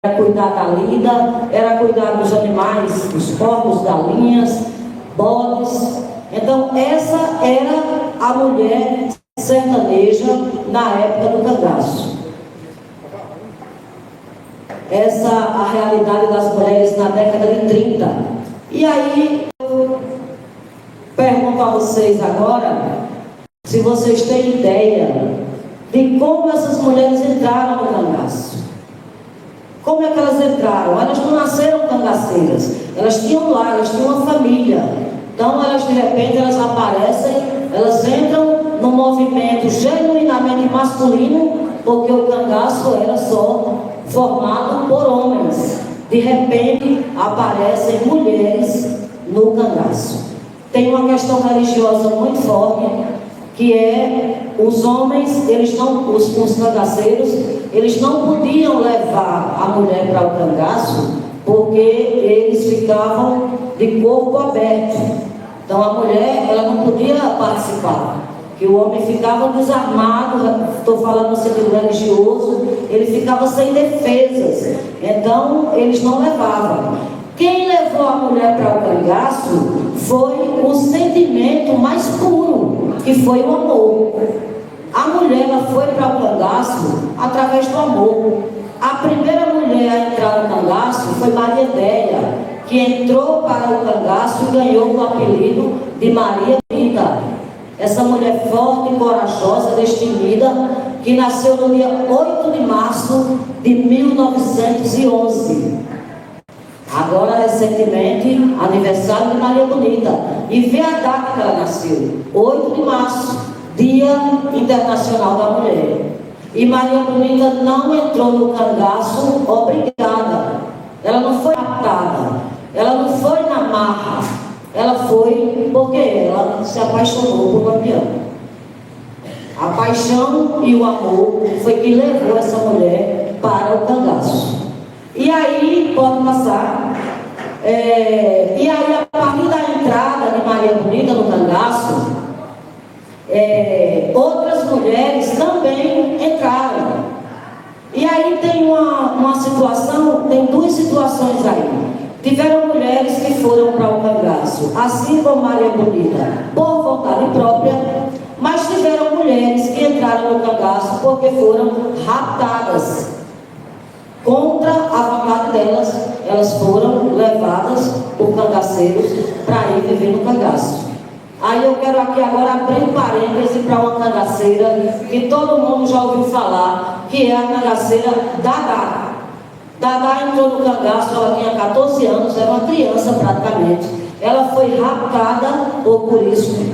cuidar da lida, era cuidar dos animais, dos porcos, galinhas, bodes. Então essa era a mulher sertaneja na época do cangaço. Essa a realidade das mulheres na década de 30. E aí eu pergunto a vocês agora se vocês têm ideia de como essas mulheres entraram no cangaço. Como é que elas entraram? Elas não nasceram cangaceiras, elas tinham lar, elas tinham uma família. Então elas de repente elas aparecem, elas entram num movimento genuinamente masculino, porque o cangaço era só formado por homens. De repente aparecem mulheres no cangaço. Tem uma questão religiosa muito forte, que é os homens, eles não, os cangaceiros, eles não podiam levar a mulher para o cangaço, porque eles ficavam de corpo aberto. Então a mulher, ela não podia participar, que o homem ficava desarmado, estou falando no sentido religioso, ele ficava sem defesas, então eles não levavam. Quem levou a mulher para o cangaço foi o sentimento mais puro, que foi o amor. A mulher, ela foi para o cangaço através do amor. A primeira mulher a entrar no cangaço foi Maria Adélia, que entrou para o cangaço e ganhou o apelido de Maria Bonita. Essa mulher forte, corajosa, destemida, que nasceu no dia 8 de março de 1911. Agora, recentemente, aniversário de Maria Bonita. E vê a data que ela nasceu, 8 de março, Dia Internacional da Mulher. E Maria Bonita não entrou no cangaço obrigada. Ela não foi raptada, ela não foi na marra. Ela foi porque ela se apaixonou por Lampião. A paixão e o amor foi que levou essa mulher para o cangaço. E aí, pode passar, e aí a partir da entrada de Maria Bonita no cangaço, outras mulheres também entraram. E aí tem uma situação, tem duas situações aí. Tiveram mulheres que foram para o cangaço, assim como Maria Bonita, por vontade própria, mas tiveram mulheres que entraram no cangaço porque foram raptadas. Contra a vontade delas, elas foram levadas por cangaceiros para ir viver no cangaço. Aí eu quero aqui agora abrir um parêntese para uma cangaceira que todo mundo já ouviu falar, que é a cangaceira Dadá. Dadá entrou no cangaço, ela tinha 14 anos, era uma criança praticamente. Ela foi raptada por isso.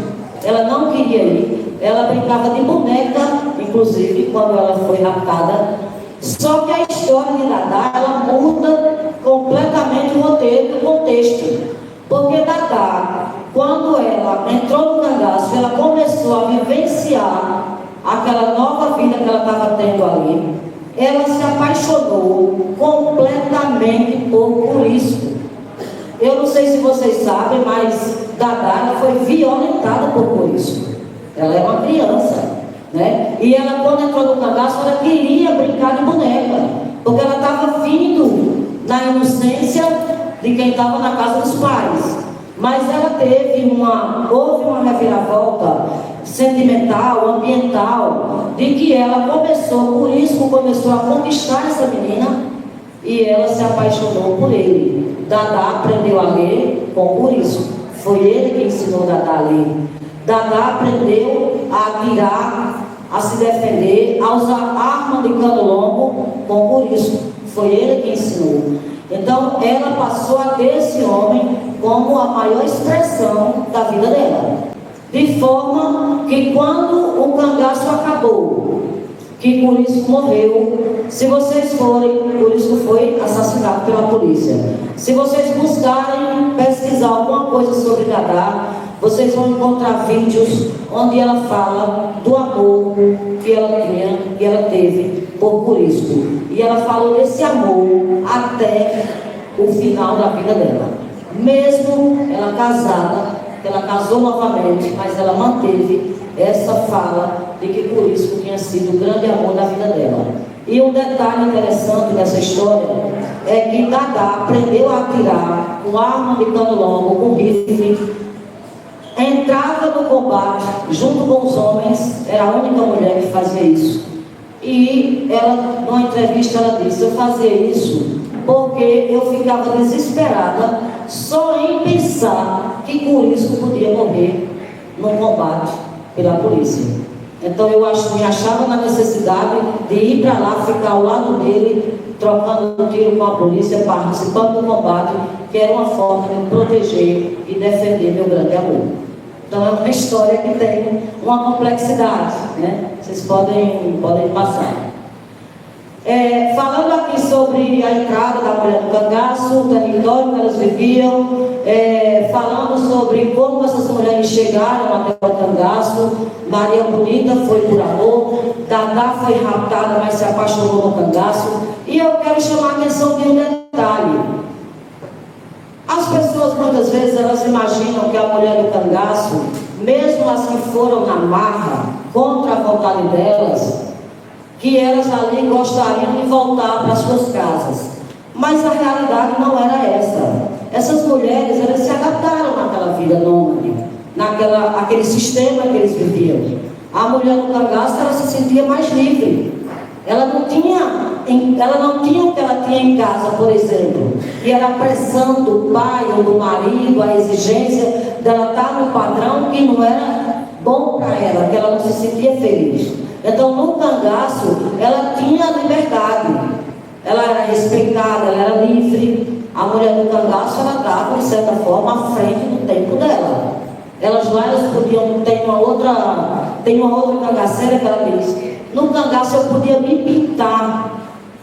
Ela não queria ir, ela brincava de boneca, inclusive, quando ela foi raptada. Só que a história de Dadá, ela muda completamente o roteiro, o contexto. Porque Dadá, quando ela entrou no cangaço, ela começou a vivenciar aquela nova vida que ela estava tendo ali. Ela se apaixonou completamente por isso. Eu não sei se vocês sabem, mas Dadá, ela foi violentada por isso. Ela é uma criança. Né? E ela, quando entrou no cangaço, ela queria brincar de boneca, porque ela estava vindo na inocência de quem estava na casa dos pais. Mas ela houve uma reviravolta sentimental, ambiental, de que ela começou a conquistar essa menina e ela se apaixonou por ele. Dadá aprendeu a ler com por isso. Foi ele que ensinou Dadá a ler. Dadá aprendeu a atirar, a se defender, a usar arma de cano longo com por isso. Foi ele que ensinou. Então ela passou a ter esse homem como a maior expressão da vida dela. De forma que quando o cangaço acabou, que Curisco morreu, se vocês forem, Curisco foi assassinado pela polícia. Se vocês buscarem pesquisar alguma coisa sobre Dadá, vocês vão encontrar vídeos onde ela fala do amor que ela tinha, que ela teve por Curisco. E ela falou desse amor até o final da vida dela. Mesmo ela casada, ela casou novamente, mas ela manteve essa fala de que Curisco tinha sido o grande amor da vida dela. E um detalhe interessante dessa história é que Dadá aprendeu a atirar com arma de cano longo, com rifle, entrava no combate junto com os homens, era a única mulher que fazia isso. E ela, numa entrevista, ela disse: eu fazia isso porque eu ficava desesperada só em pensar que Curisco podia morrer num combate pela polícia. Então eu me achava na necessidade de ir para lá, ficar ao lado dele, trocando tiro com a polícia, participando do combate, que era uma forma de proteger e defender meu grande amor. Então é uma história que tem uma complexidade, né? Vocês podem passar. Falando aqui sobre a entrada da mulher do cangaço, o território que elas viviam, falando sobre como essas mulheres chegaram até o cangaço. Maria Bonita foi por amor, Dadá foi raptada, mas se apaixonou no cangaço. E eu quero chamar a atenção de um detalhe. As pessoas muitas vezes elas imaginam que a mulher do cangaço, mesmo as que foram na marra, contra a vontade delas, que elas ali gostariam de voltar para suas casas. Mas a realidade não era essa. Essas mulheres, elas se adaptaram naquela vida nômade, aquele sistema que eles viviam. A mulher do cangaço, ela se sentia mais livre. Ela não tinha o que ela tinha em casa, por exemplo, que era a pressão do pai ou do marido, a exigência dela estar no padrão que não era bom para ela, que ela não se sentia feliz. Então, no cangaço, ela tinha a liberdade, ela era respeitada, ela era livre. A mulher do cangaço, ela estava, de certa forma, à frente do tempo dela. Elas podiam, tem uma outra cangaceira que ela diz: no cangaço eu podia me pintar,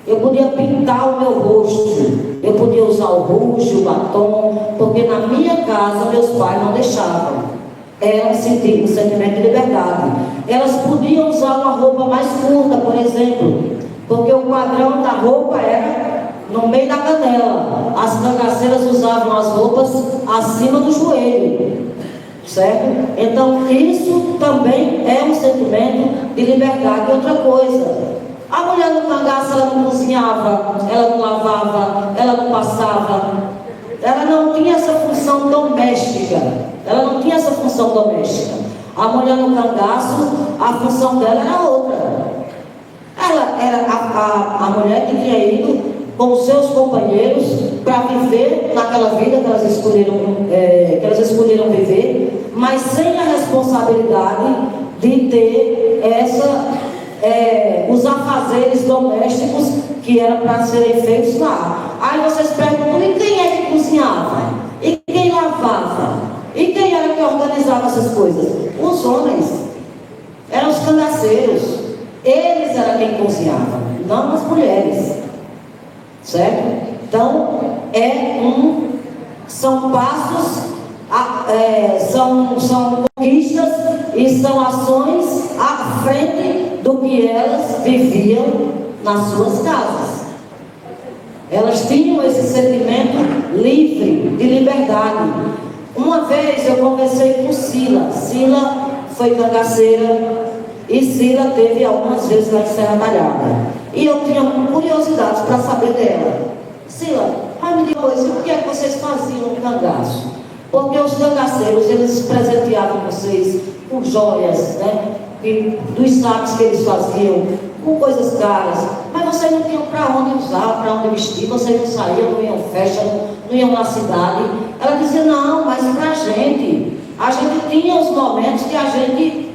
eu podia pintar o meu rosto, eu podia usar o roxo, o batom, porque na minha casa meus pais não deixavam. Elas sentiam um sentimento de liberdade. Elas podiam usar uma roupa mais curta, por exemplo, porque o padrão da roupa era no meio da canela. As cangaceiras usavam as roupas acima do joelho, certo? Então isso também é um sentimento de liberdade. E outra coisa, a mulher no cangaço, ela não cozinhava, ela não lavava, ela não passava, ela não tinha essa função doméstica. Ela não tinha essa função doméstica. A mulher no cangaço, a função dela era outra. Ela era a mulher que tinha ido com os seus companheiros para viver naquela vida que elas escolheram viver, mas sem a responsabilidade de ter os afazeres domésticos que eram para serem feitos lá. Aí vocês perguntam: e quem é que cozinhava? E quem lavava? E quem era que organizava essas coisas? Os homens. Eram os cangaceiros. Eles eram quem cozinhava, não as mulheres. Certo? Então, são passos, são conquistas e são ações à frente do que elas viviam nas suas casas. Elas tinham esse sentimento livre, de liberdade. Uma vez eu conversei com Sila. Sila foi cangaceira e Sila teve algumas vezes lá em Serra Talhada. E eu tinha curiosidade para saber dela. Sila, me diga uma coisa, o que é que vocês faziam no cangaço? Porque os cangaceiros, eles presenteavam vocês com joias, né? Dos sacos que eles faziam, com coisas caras. Mas vocês não tinham para onde usar, para onde vestir, vocês não saíam, não iam em festa, não iam na cidade. Ela dizia: não, mas para a gente tinha os momentos que a gente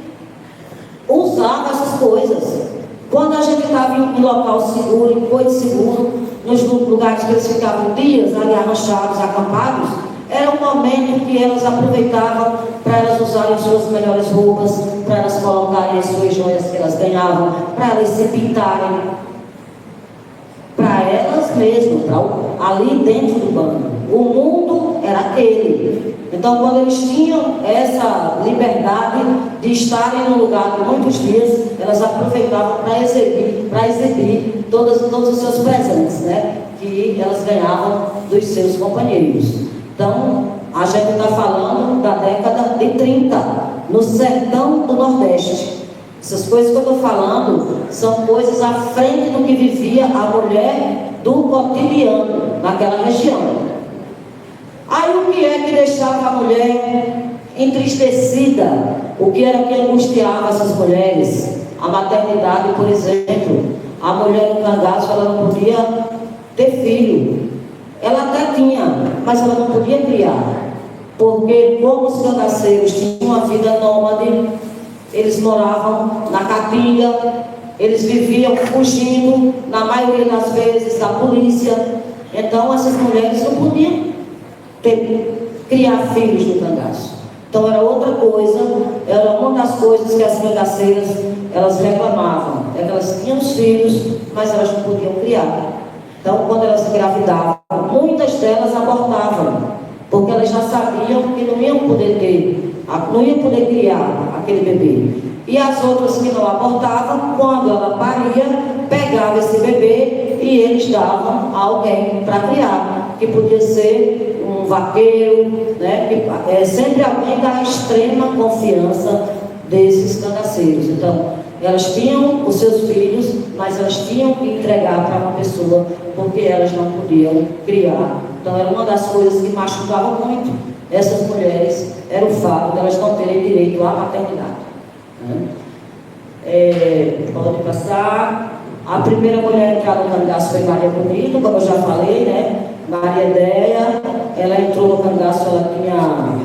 usava essas coisas. Quando a gente estava em local seguro, em coito seguro, nos lugares que eles ficavam dias ali arranchados, acampados, era um momento que elas aproveitavam para elas usarem suas melhores roupas, para elas colocarem as suas joias que elas ganhavam, para elas se pintarem, para elas mesmas, ali dentro do bando. O mundo era aquele. Então, quando eles tinham essa liberdade de estarem num lugar por muitos dias, elas aproveitavam para exibir todos os seus presentes, né? Que elas ganhavam dos seus companheiros. Então, a gente está falando da década de 30, no sertão do Nordeste. Essas coisas que eu estou falando são coisas à frente do que vivia a mulher do cotidiano. naquela região. Aí o que é que deixava a mulher entristecida? O que era que angustiava essas mulheres? A maternidade, por exemplo. A mulher no cangaço, ela não podia ter filho. Ela até tinha, mas ela não podia criar. Porque como os cangaceiros tinham uma vida nômade, eles moravam na caatinga, eles viviam fugindo, na maioria das vezes, da polícia. Então essas mulheres não podiam criar filhos no cangaço. Então era outra coisa, era uma das coisas que as cangaceiras, elas reclamavam, é que elas tinham os filhos, mas elas não podiam criar. Então quando elas engravidavam, muitas delas abortavam, porque elas já sabiam que não iam poder criar aquele bebê. E as outras que não abortavam, quando ela paria, pegava esse bebê e eles davam a alguém para criar, que podia ser um vaqueiro, né? Sempre alguém da extrema confiança desses cangaceiros. Então, elas tinham os seus filhos, mas elas tinham que entregar para uma pessoa, porque elas não podiam criar. Então, era uma das coisas que machucava muito essas mulheres, era o fato de elas não terem direito à maternidade. Pode passar. A primeira mulher a entrar no cangaço foi Maria Bonita, como eu já falei, né? Maria Déia, ela entrou no cangaço, ela tinha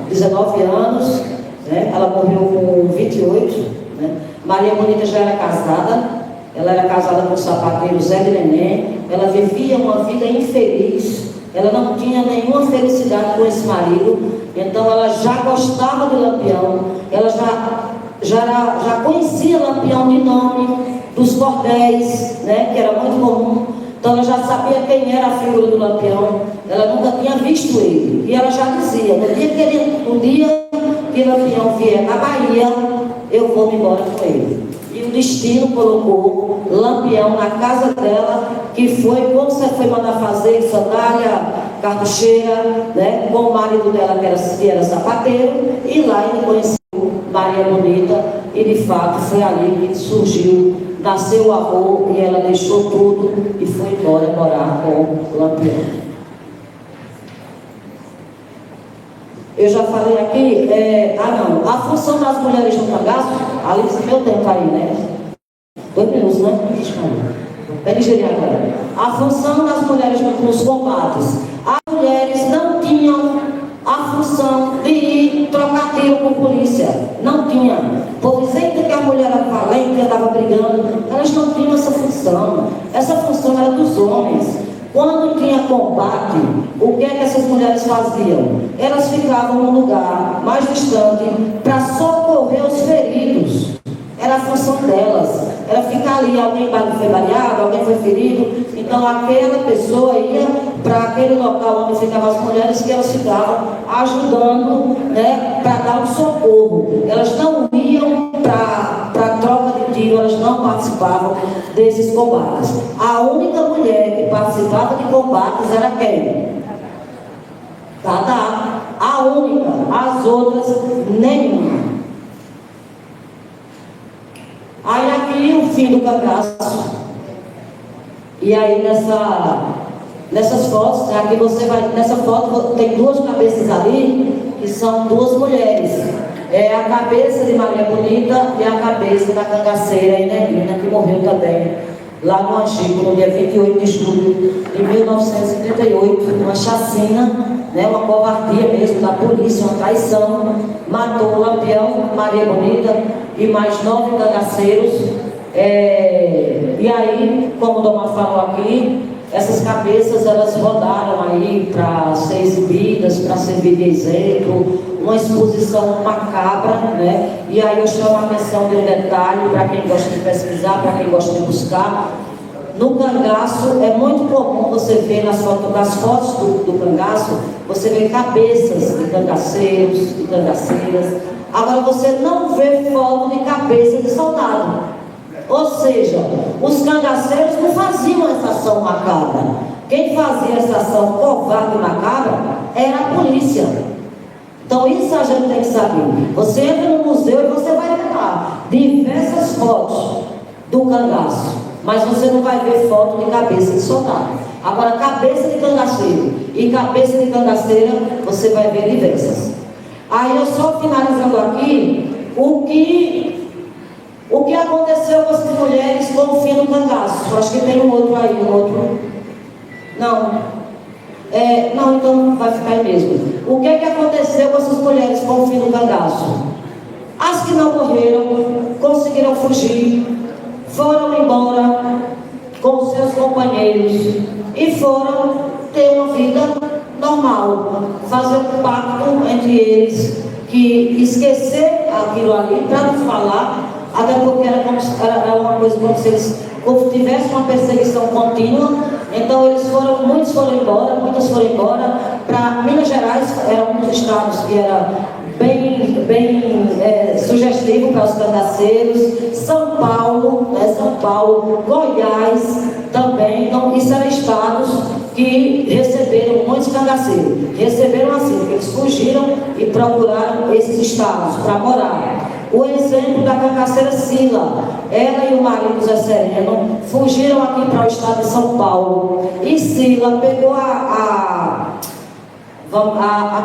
19 anos, né? Ela morreu com 28, né? Maria Bonita já era casada, ela era casada com o sapateiro Zé de Neném, ela vivia uma vida infeliz, ela não tinha nenhuma felicidade com esse marido, então ela já gostava de Lampião, ela já conhecia Lampião de nome, dos cordéis, né, que era muito comum. Então ela já sabia quem era a figura do Lampião, ela nunca tinha visto ele. E ela já dizia, no dia que Lampião vier na Bahia, eu vou me embora com ele. E o destino colocou Lampião na casa dela, que foi como você foi mandar fazer, sandália, cartucheira, né, com o marido dela que era sapateiro, e lá ele conheceu Maria Bonita, e de fato foi ali que surgiu. Nasceu o amor e ela deixou tudo e foi embora morar com Lampião. Eu já falei aqui, a função das mulheres no cangaço, ali desse meu tempo aí, né? 2 minutos, né? É nigeriano agora. A função das mulheres nos combates. As mulheres não tinham a função de ir trocar tiro com polícia. Não tinha. Por exemplo, que a mulher era valente, que estava brigando, elas não tinham essa função. Essa função era dos homens. Quando tinha combate, o que é que essas mulheres faziam? Elas ficavam num lugar mais distante para socorrer os feridos. Era a função delas. Era ficar ali, alguém foi baleado, alguém foi ferido. Então aquela pessoa ia para aquele local onde ficavam as mulheres, que elas ficavam ajudando, né, para dar um socorro. Elas não iam para troca de tiro, elas não participavam desses combates. A única mulher que participava de combates era quem? Tá. A única, as outras nenhuma. Aí aqui o fim do cangaço. E aí nessas fotos, aqui você vai, nessa foto tem 2 cabeças ali, que são 2 mulheres. É a cabeça de Maria Bonita e a cabeça da cangaceira Enegrina, que morreu também lá no Angico, no dia 28 de julho de 1938, uma chacina, né, uma covardia mesmo da polícia, uma traição, matou o Lampião, Maria Bonita e mais 9 cangaceiros. E aí, como o Doma falou aqui, essas cabeças elas rodaram aí para ser exibidas, para servir de exemplo, uma exposição macabra, né? E aí eu chamo a atenção de um detalhe para quem gosta de pesquisar, para quem gosta de buscar. No cangaço é muito comum você ver nas fotos do cangaço, você vê cabeças de cangaceiros, de cangaceiras. Agora você não vê foto de cabeça de soldado. Ou seja, os cangaceiros não faziam essa ação macabra. Quem fazia essa ação covarde e macabra era a polícia. Então isso a gente tem que saber. Você entra no museu e você vai ver lá diversas fotos do cangaço, mas você não vai ver foto de cabeça de soldado. Agora, cabeça de cangaceiro e cabeça de cangaceira, você vai ver diversas. Aí eu só finalizando aqui, o que aconteceu com essas mulheres com o fim do cangaço? Acho que tem um outro aí, um outro. Não. Não, então vai ficar aí mesmo. O que aconteceu com essas mulheres com o fim do cangaço? As que não morreram, conseguiram fugir, foram embora com seus companheiros e foram ter uma vida normal, fazer um pacto entre eles, que esquecer aquilo ali para não falar, até porque era uma coisa como se eles tivessem uma perseguição contínua. Então muitos foram embora para Minas Gerais. Era um dos estados que era bem sugestivo para os cangaceiros. São Paulo, Goiás também. Então, isso eram estados que receberam muitos cangaceiros. Receberam assim, porque eles fugiram e procuraram esses estados para morar. O exemplo da cangaceira Sila, ela e o marido Zé Sereno fugiram aqui para o estado de São Paulo. E Sila pegou a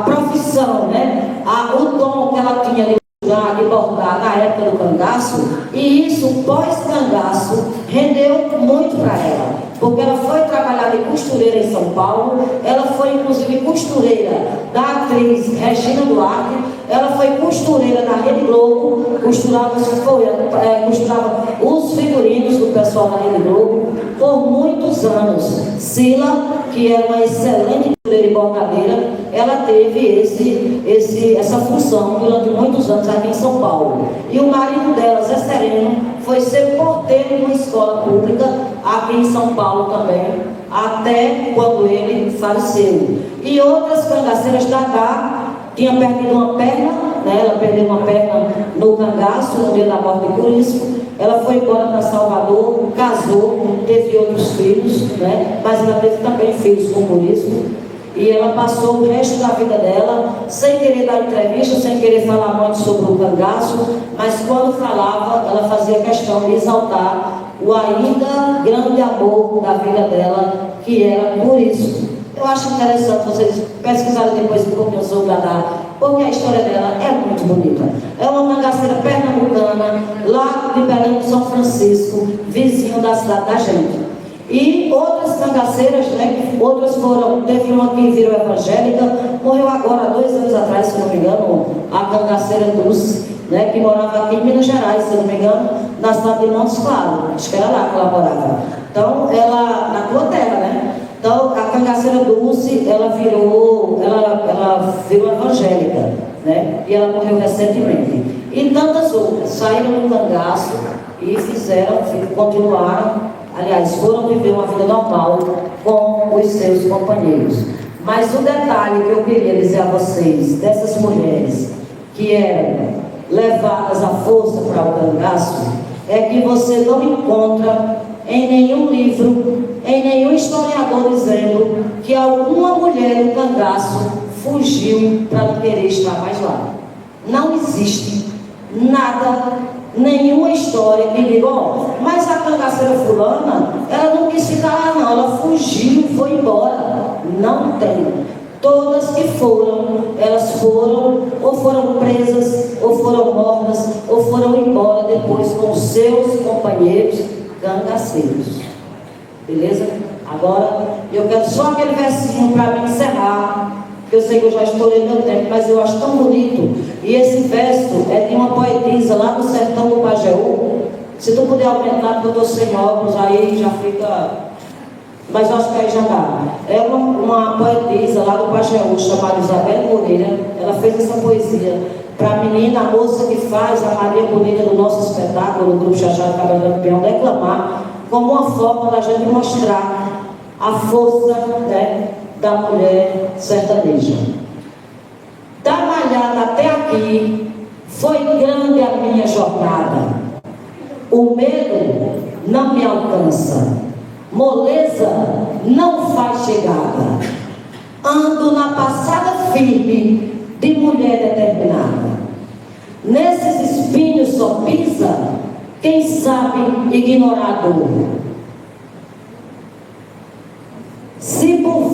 profissão, né? O dom que ela tinha de bordar na época do cangaço, e isso pós-cangaço rendeu muito para ela, porque ela foi trabalhar de costureira em São Paulo. Ela foi inclusive costureira da atriz Regina Duarte, ela foi costureira da Rede Globo, costurava os figurinos do pessoal da Rede Globo por muitos anos. Sila, que era uma excelente costureira e bordadeira, ela teve essa função durante muitos anos aqui em São Paulo. E o marido dela, Zé Sereno, foi ser porteiro de uma escola pública aqui em São Paulo também, até quando ele faleceu. E outras cangaceiras, Dadá tinha perdido uma perna, né? Ela perdeu uma perna no cangaço, no dia da morte de Curisco. Ela foi embora para Salvador, casou, teve outros filhos, né? Mas ela teve também filhos com Curisco. E ela passou o resto da vida dela sem querer dar entrevista, sem querer falar muito sobre o cangaço, mas quando falava, ela fazia questão de exaltar o ainda grande amor da vida dela, que era Curisco. Eu acho interessante vocês pesquisarem depois um pouquinho sobre Dadá, porque a história dela é muito bonita. É uma cangaceira pernambucana, lá de Belém do São Francisco, vizinho da cidade da gente. E outras cangaceiras, né? Outras teve uma que virou evangélica, morreu agora, 2 anos atrás, se não me engano, a cangaceira Dulce, né? Que morava aqui em Minas Gerais, se não me engano, na cidade de Montes Claros. Acho que era lá que ela morava. Então, ela, na tua terra, né? Então, a cangaceira Dulce, ela virou evangélica, né? E ela morreu recentemente. E tantas outras saíram do cangaço e continuaram. Aliás, foram viver uma vida normal com os seus companheiros. Mas o detalhe que eu queria dizer a vocês, dessas mulheres que eram levadas à força para o cangaço, é que você não encontra em nenhum livro, em nenhum historiador dizendo que alguma mulher do cangaço fugiu para não querer estar mais lá. Não existe nada, nenhuma história que diga, mas a cangaceira fulana, ela não quis ficar lá não, ela fugiu, foi embora. Não tem. Todas que foram, elas ou foram presas, ou foram mortas, ou foram embora depois com seus companheiros cangaceiros. Beleza? Agora, eu quero só aquele versinho para me encerrar. Eu sei que eu já estourei meu tempo, mas eu acho tão bonito. E esse verso é de uma poetisa lá do sertão do Pajeú. Se tu puder aumentar, porque eu estou sem óculos, aí já fica... Mas eu acho que aí já dá. É uma poetisa lá do Pajeú, chamada Isabel Moreira. Ela fez essa poesia para a menina, a moça que faz a Maria Bonita do nosso espetáculo, do Grupo Chachado Cabelo Campeão, declamar como uma forma da gente mostrar a força, né, da mulher sertaneja. Da Malhada até aqui, foi grande a minha jornada. O medo não me alcança, moleza não faz chegada. Ando na passada firme de mulher determinada. Nesses espinhos só pisa quem sabe ignorar a dor.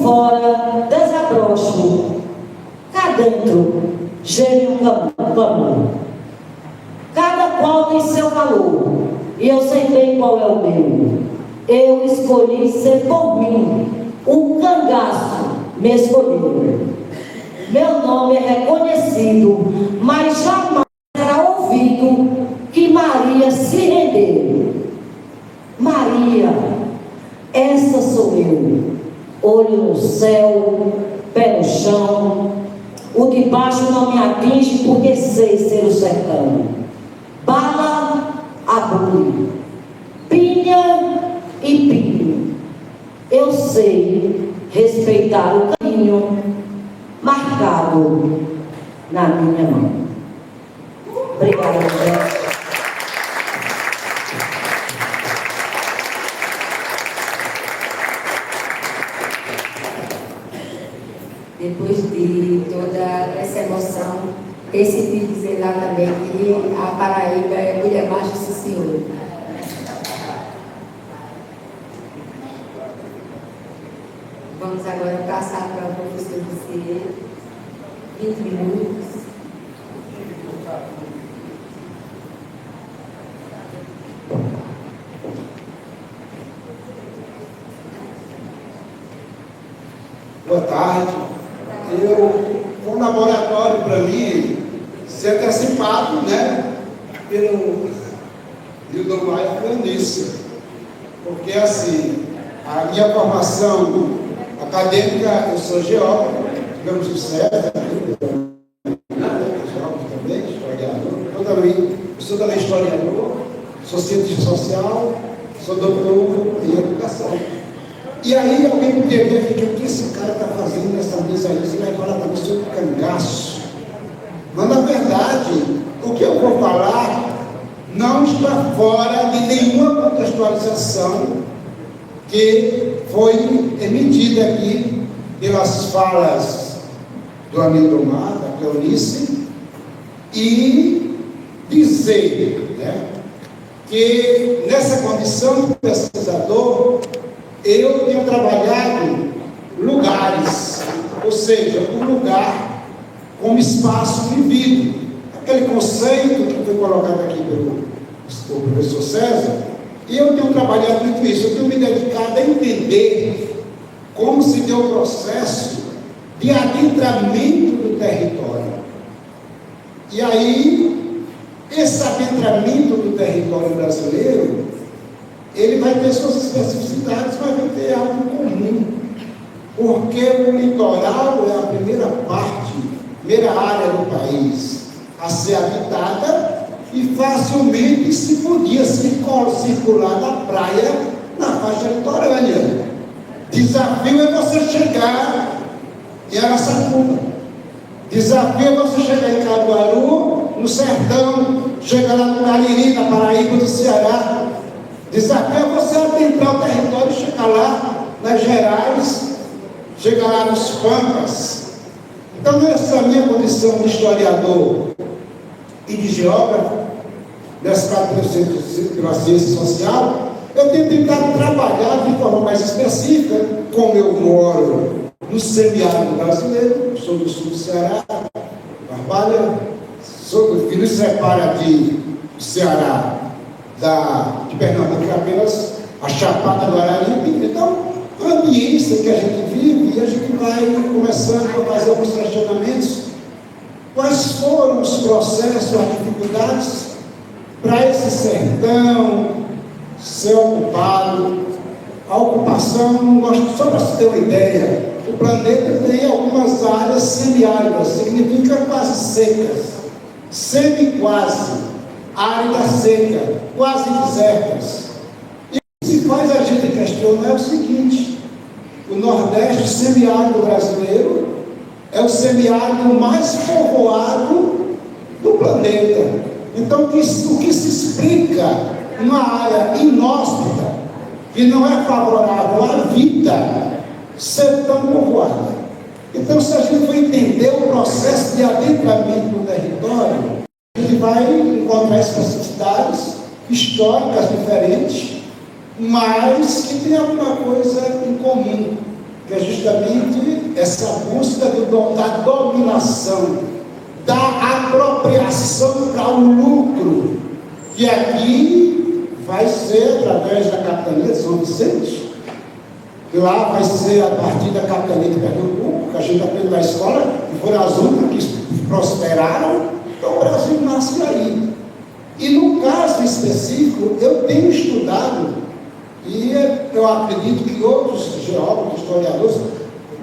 fora desabrocho, cá dentro geme um clamor. Cada qual tem seu valor, e eu sei bem qual é o meu. Eu escolhi ser por mim, um cangaço me escolheu. Meu nome é reconhecido, mas jamais será ouvido que Maria se rendeu. Maria, essa sou eu, olho no céu, pé no chão, o de baixo não me atinge porque sei ser o sertão. Bala, abule, pinha e pinho, eu sei respeitar o caminho marcado na minha mão. Obrigada, José. Depois de toda essa emoção, decidi dizer lá também que a Paraíba é mulher macho, sim, senhor. Vamos agora passar para o professor dizer 20 minutos. Boa tarde. Foi um laboratório para mim ser antecipado, né, pelo Lindomar e Clanice. Porque, assim, a minha formação acadêmica, eu sou geógrafo, digamos o César, geógrafo também, historiador. Eu sou também historiador, sou cientista social, sou doutor em educação. E aí alguém poderia ver o que esse cara está fazendo nessa mesa aí, você vai falar para sobre cangaço. Mas na verdade, o que eu vou falar não está fora de nenhuma contextualização que foi emitida aqui pelas falas do amigo Omar, da Cleonice, e dizer, né, que nessa condição de pesquisador, eu tenho trabalhado lugares, ou seja, um lugar como espaço vivido. Aquele conceito que foi colocado aqui pelo professor César, e eu tenho trabalhado muito isso, eu tenho me dedicado a entender como se deu o processo de adentramento do território. E aí, esse adentramento do território brasileiro, ele vai ter suas especificidades, mas vai ter algo comum, porque o litoral é a primeira parte, primeira área do país a ser habitada e facilmente se podia circular da praia na faixa litorânea. Desafio é você chegar em Araçatuba, desafio é você chegar em Caruaru, no sertão, chegar lá no Cariri, na Paraíba, do Ceará. Desafio é você adentrar o território e chegar lá nas Gerais, chegar lá nos Pampas. Então, nessa minha condição de historiador e de geógrafo, nessa parte pela ciência social, eu tenho tentado trabalhar de forma mais específica, como eu moro no semiárido brasileiro, sou do sul do Ceará, Barbalha, que nos separa de Ceará, de Pernambuco, apenas a Chapada do Araripe. Então, a ambiência que a gente vive, e a gente vai começando a fazer alguns questionamentos. Quais foram os processos, as dificuldades para esse sertão ser ocupado? A ocupação, só para se ter uma ideia, o planeta tem algumas áreas semiáridas, significa quase secas, semi-quase, árida seca, quase desertas. E o que se faz a gente questionar é o seguinte: o Nordeste semiárido brasileiro é o semiárido mais povoado do planeta. Então, o que se explica uma área inóspita, que não é favorável à vida, ser tão povoada? Então, se a gente for entender o processo de adentramento do território, a gente vai encontrar especificidades históricas diferentes, mas que tem alguma coisa em comum. que é justamente essa busca da dominação, da apropriação para o lucro, que aqui vai ser através da capitania de São Vicente, que lá vai ser a partir da capitania de Pernambuco, que a gente aprende na escola, que foram as únicas que prosperaram. Então o Brasil nasce aí. E no caso específico, eu tenho estudado, e eu acredito que outros geólogos, historiadores,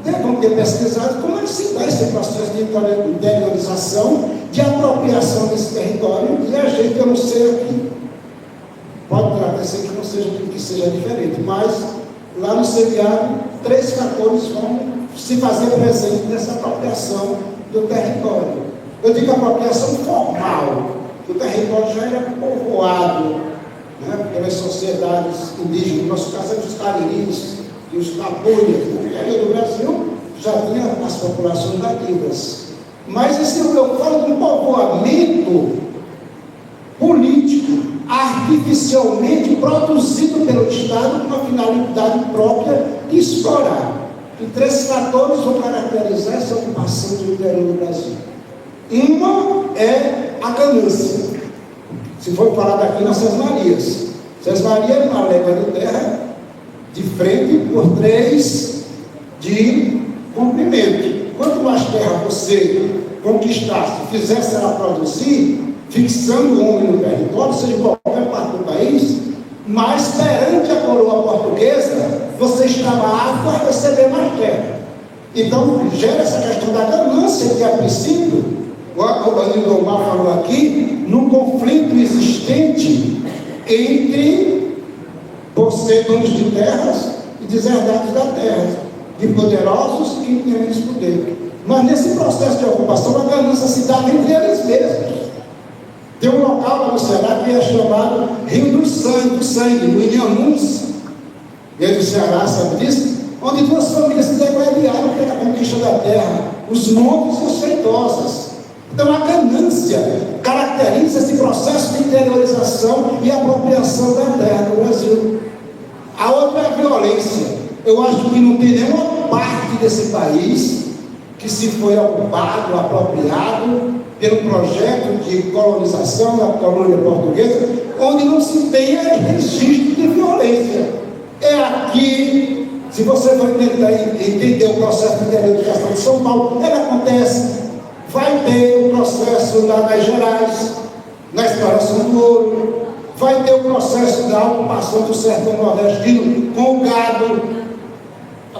devam ter pesquisado como é que se dá esse processo de interiorização, de apropriação desse território, e a gente, eu não sei aqui, pode parecer que seja diferente, mas lá no semiárido, 3 fatores vão se fazer presente nessa apropriação do território. Eu digo apropriação formal, o território já era povoado, né, pelas sociedades indígenas, no nosso caso, os cariris e os tapuias, porque aí no Brasil já tinha as populações nativas. Mas eu falo de um povoamento político, artificialmente produzido pelo Estado com a finalidade própria de explorar. E 3 fatores vão caracterizar essa ocupação do interior do Brasil. Uma é a ganância. Se for falado aqui nas Sesmarias. Sesmaria é uma légua de terra de frente por 3 de comprimento. Quanto mais terra você conquistasse, fizesse ela produzir, fixando o homem no território, seja em qualquer parte do país, mas perante a coroa portuguesa, você estava apto a receber mais terra. Então, gera essa questão da ganância, que a princípio, o Lindomar falou aqui, num conflito existente entre você, donos de terras, e deserdados da terra, de poderosos e de menos poder. Mas nesse processo de ocupação, a ganância se dá entre eles mesmos. Tem um local lá no Ceará que é chamado Rio do Sangue, no Inhamuns, dentro do Ceará, sabe disso? Onde 2 famílias se degladiaram pela conquista da terra, os montes e os feitosos. Então a ganância caracteriza esse processo de interiorização e apropriação da terra no Brasil. A outra é a violência. Eu acho que não tem nenhuma parte desse país que se foi ocupado, apropriado pelo projeto de colonização da colônia portuguesa, onde não se tenha registro de violência. É aqui, se você vai tentar entender o processo de interiorização de São Paulo, ele acontece. Vai ter o processo lá nas Gerais, na exploração do ouro, vai ter o processo da ocupação do sertão nordestino com o gado,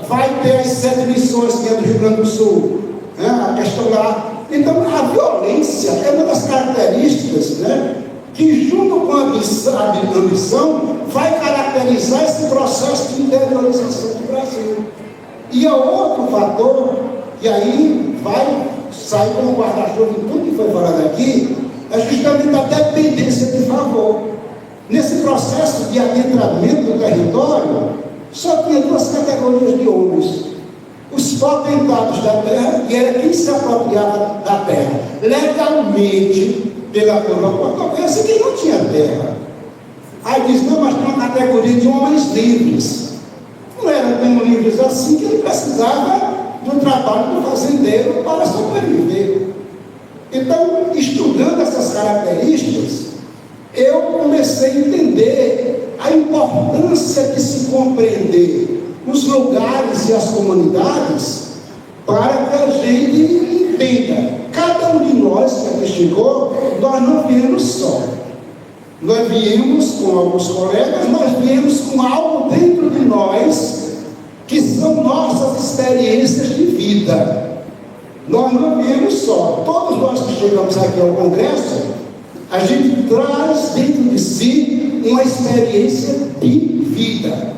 vai ter as 7 missões que é do Rio Grande do Sul, né, a questão lá. Então, a violência é uma das características, né, que junto com a ambição vai caracterizar esse processo de interiorização do Brasil. E o outro fator, que aí vai sair como guarda-chuva em tudo que foi falado aqui, é justamente a dependência de favor. Nesse processo de adentramento do território, só tinha 2 categorias de homens: os potentados da terra, que era quem se apropriava da terra legalmente pela coroa portuguesa, e quem não tinha terra. Aí diz: não, mas tem uma categoria de homens livres. Não eram tão livres assim, que ele precisava do trabalho do fazendeiro para sobreviver. Então, estudando essas características, eu comecei a entender a importância de se compreender os lugares e as comunidades, para que a gente entenda. Cada um de nós que aqui chegou, nós não viemos só. Nós viemos com alguns colegas, nós viemos com algo dentro de nós, que são nossas experiências de vida. Nós não viemos só. Todos nós que chegamos aqui ao Congresso, a gente traz dentro de si uma experiência de vida.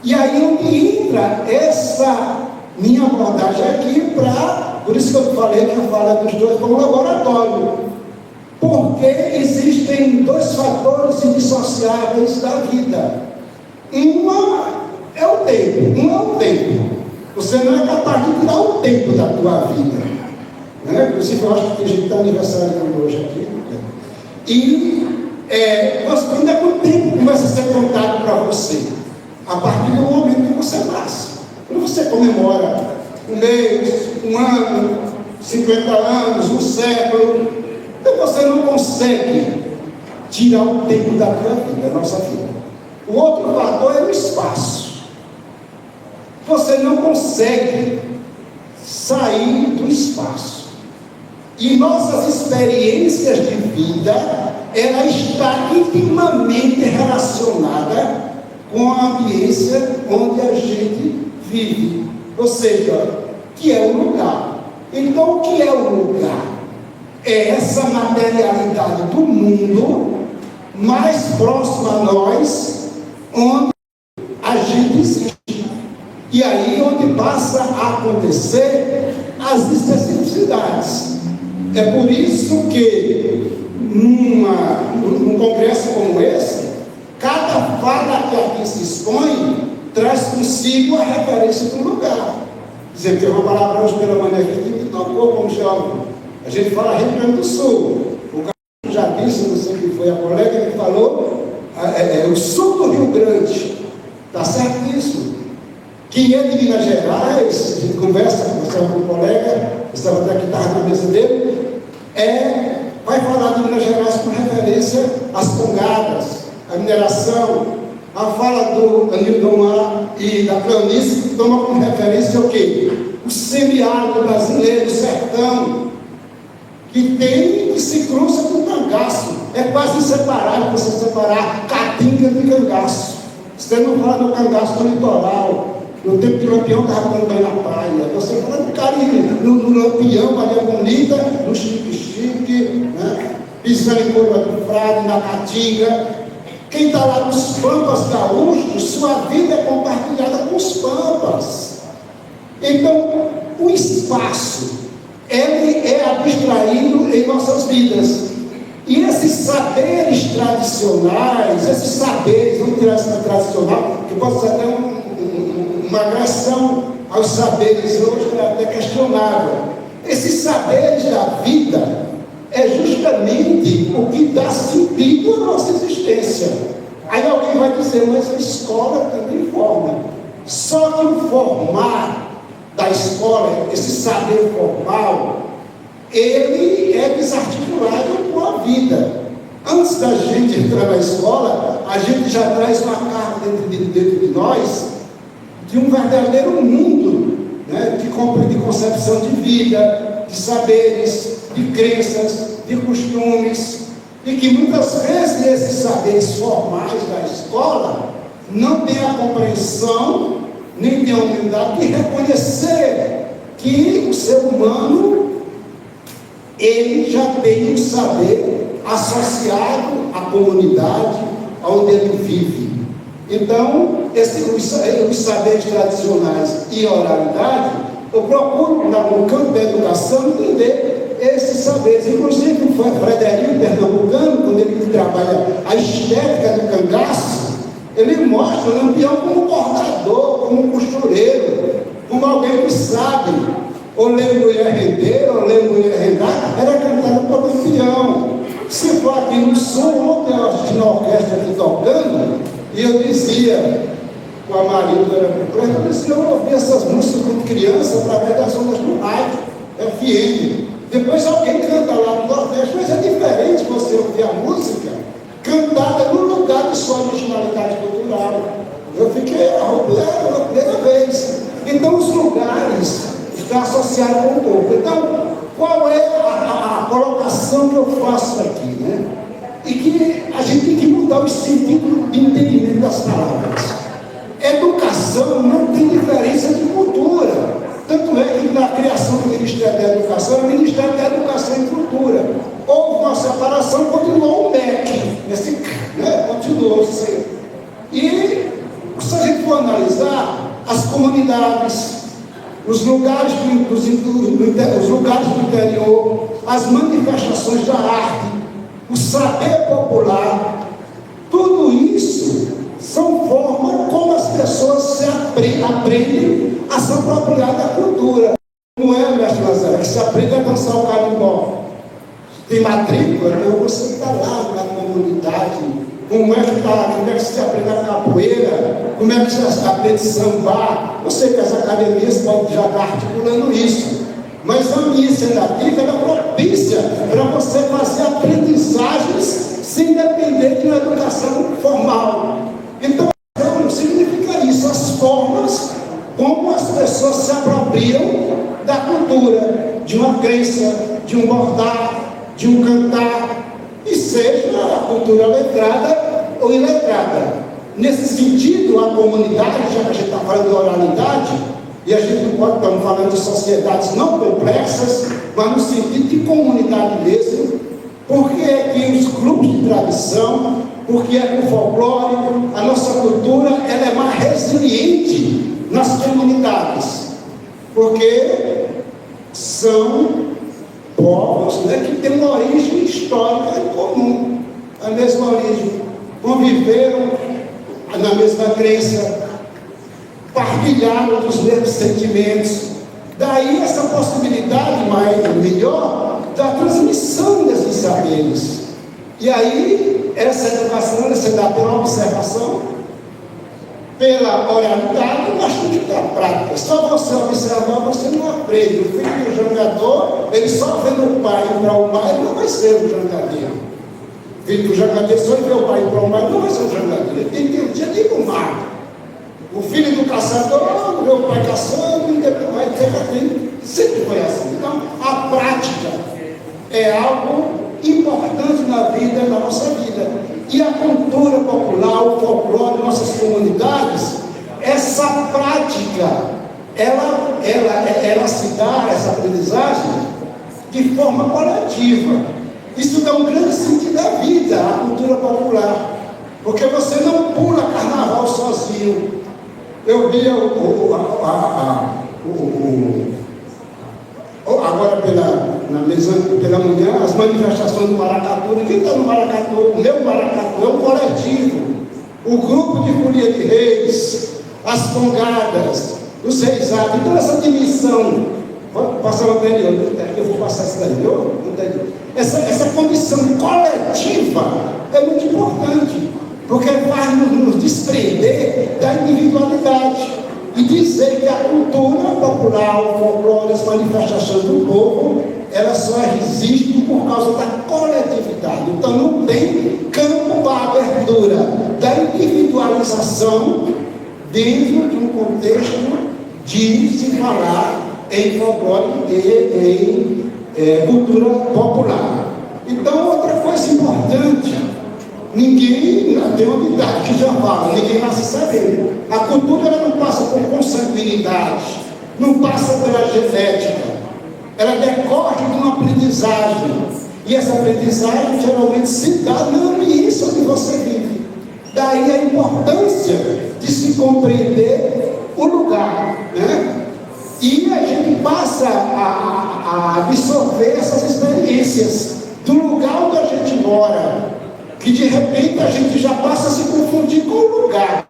E aí onde entra essa minha abordagem aqui, por isso que eu falei que a fala dos dois como laboratório. Porque existem 2 fatores indissociáveis da vida. Uma é o tempo. Você não é capaz de tirar o tempo da tua vida. Né? Inclusive, eu acho que tem gente que está aniversariando hoje aqui. E quando é que o tempo começa a ser contado para você? A partir do momento que você nasce. Quando você comemora um mês, um ano, 50 anos, um século, então você não consegue tirar o tempo da tua vida, da nossa vida. O outro fator é o espaço. Você não consegue sair do espaço. E nossas experiências de vida, ela está intimamente relacionada com a ambiência onde a gente vive. Ou seja, que é o lugar. Então, o que é o lugar? É essa materialidade do mundo mais próxima a nós, onde a gente existe. E aí onde passa a acontecer as especificidades. É por isso que num congresso como esse, cada fala que aqui se expõe traz consigo a referência do lugar. Dizer, tem uma palavra hoje pela manhã aqui que me tocou, como chama. A gente fala Rio Grande do Sul. O cara já disse, não sei quem foi a colega que falou, o sul do Rio Grande. Está certo isso? Quem é de Minas Gerais, a gente conversa com um colega, estava até aqui, estava na mesa dele, vai falar de Minas Gerais com referência às congadas, à mineração, a fala do Anildo e da Cleonice, que toma como referência o quê? O semiárido brasileiro, o sertão, que se cruza com o cangaço. É quase inseparável você separar Caatinga de cangaço. Você não fala do cangaço do litoral. No tempo que o Lampião estava dando bem na praia. Você fala do Caribe, no Lampião, Maria Bonita, no Chique-Chique, né? Pisando em Curva do Frade, na Caatinga. Quem está lá nos Pampas gaúchos, sua vida é compartilhada com os Pampas. Então, o espaço, ele é abstraído em nossas vidas. E esses saberes tradicionais, vamos tirar esse tradicional, que pode ser até uma agressão aos saberes hoje, é até questionável. Esses saberes da vida é justamente o que dá sentido à nossa existência. Aí alguém vai dizer, mas a escola também forma. Só que o formar da escola, esse saber formal, ele é desarticulado com a vida. Antes da gente entrar na escola, a gente já traz uma carga dentro de nós de um verdadeiro mundo, né, de concepção de vida, de saberes, de crenças, de costumes, e que muitas vezes esses saberes formais da escola não têm a compreensão, nem têm a humildade de reconhecer que o ser humano, ele já tem um saber associado à comunidade onde ele vive. Então, os saberes tradicionais e a oralidade, eu procuro, no campo da educação, entender esses saberes. Inclusive, o Frederico Pernambucano, quando ele trabalha a estética do cangaço, ele mostra o Lampião como um bordador, como um costureiro, como alguém que sabe. Ou lê mulher rendeira, ou lê mulher rendada, era cantado por Lampião. Se for aqui no sul, ontem eu assisti na orquestra aqui tocando, e eu dizia, com a Marilda, eu ouvi essas músicas como criança através das ondas do rádio, FM. Depois alguém canta lá no Nordeste, mas é diferente você ouvir a música cantada no lugar de sua originalidade cultural. Eu fiquei arrogado pela primeira vez. Então os lugares estão associados com o povo. Então, qual é a colocação que eu faço aqui, né? E que a gente tem que mudar o sentido de entendimento das palavras. Educação não tem diferença de cultura. Tanto é que na criação do Ministério da Educação, é o Ministério da Educação e Cultura. Houve uma separação, continuou o MEC. Continuou assim. E se a gente for analisar as comunidades, os lugares do interior, as manifestações da arte, o saber popular, tudo isso são formas como as pessoas aprendem a se apropriar da cultura. Como é, mestre Lazaro, que se aprende a dançar o carimbó. Tem matrícula, então você está lá na comunidade como é que se aprende a capoeira, como é que se aprende a sambar. Eu sei que as academias podem já estar articulando isso, mas a minha iniciativa era propícia para você fazer aprendizagens sem depender de uma educação formal. Então, significa isso, as formas como as pessoas se apropriam da cultura, de uma crença, de um bordar, de um cantar, e seja a cultura letrada ou iletrada. Nesse sentido, a comunidade, já que a gente está falando de oralidade, e a gente não pode, estamos falando de sociedades não complexas, mas no sentido de comunidade mesmo, porque é que os grupos de tradição, porque é que o folclore, a nossa cultura, ela é mais resiliente nas comunidades, porque são povos, né, que têm uma origem histórica em comum, a mesma origem, conviveram na mesma crença, partilharam dos mesmos sentimentos. Daí essa possibilidade melhor da transmissão desses saberes. E aí essa educação se dá pela observação, pela oralidade, mas também pela prática. Só você observar, você não aprende. O filho do jangador, ele só vendo o pai ir para o mar, ele não vai ser um jangadeiro. O filho do jangadeiro só vê o pai ir para o mar, ele não vai ser um jangadeiro. Ele tem que ter um dia de ir para o mar. O filho do caçador, meu pai caçando, e depois vai ter assim. Sempre foi assim. Então, a prática é algo importante na vida, na nossa vida. E a cultura popular, o folclore, nossas comunidades, essa prática, ela se dá, essa aprendizagem, de forma coletiva. Isso dá um grande sentido à vida, à cultura popular. Porque você não pula carnaval sozinho. Eu via agora pela manhã, as manifestações do Maracatu. Quem está no Maracatu? O meu Maracatu é um coletivo. O grupo de folia de reis, as congadas, os reisados. Então essa dimensão, vou passar o anterior, eu vou passar isso daí, viu? Essa condição coletiva é muito importante, porque vai nos desprender da individualidade e dizer que a cultura popular, o folclore, as manifestações do povo, elas só existem por causa da coletividade. Então não tem campo para abertura da individualização dentro de um contexto de se falar em folclore e em cultura popular. Então outra coisa importante, ninguém tem uma idade que já fala, ninguém nasce sabendo. A cultura ela não passa por consanguinidade, não passa pela genética, ela decorre de uma aprendizagem, e essa aprendizagem geralmente se dá no ambiente onde você vive. Daí a importância de se compreender o lugar, né? E a gente passa a absorver essas experiências do lugar onde a gente mora, que de repente a gente já passa a se confundir com o lugar.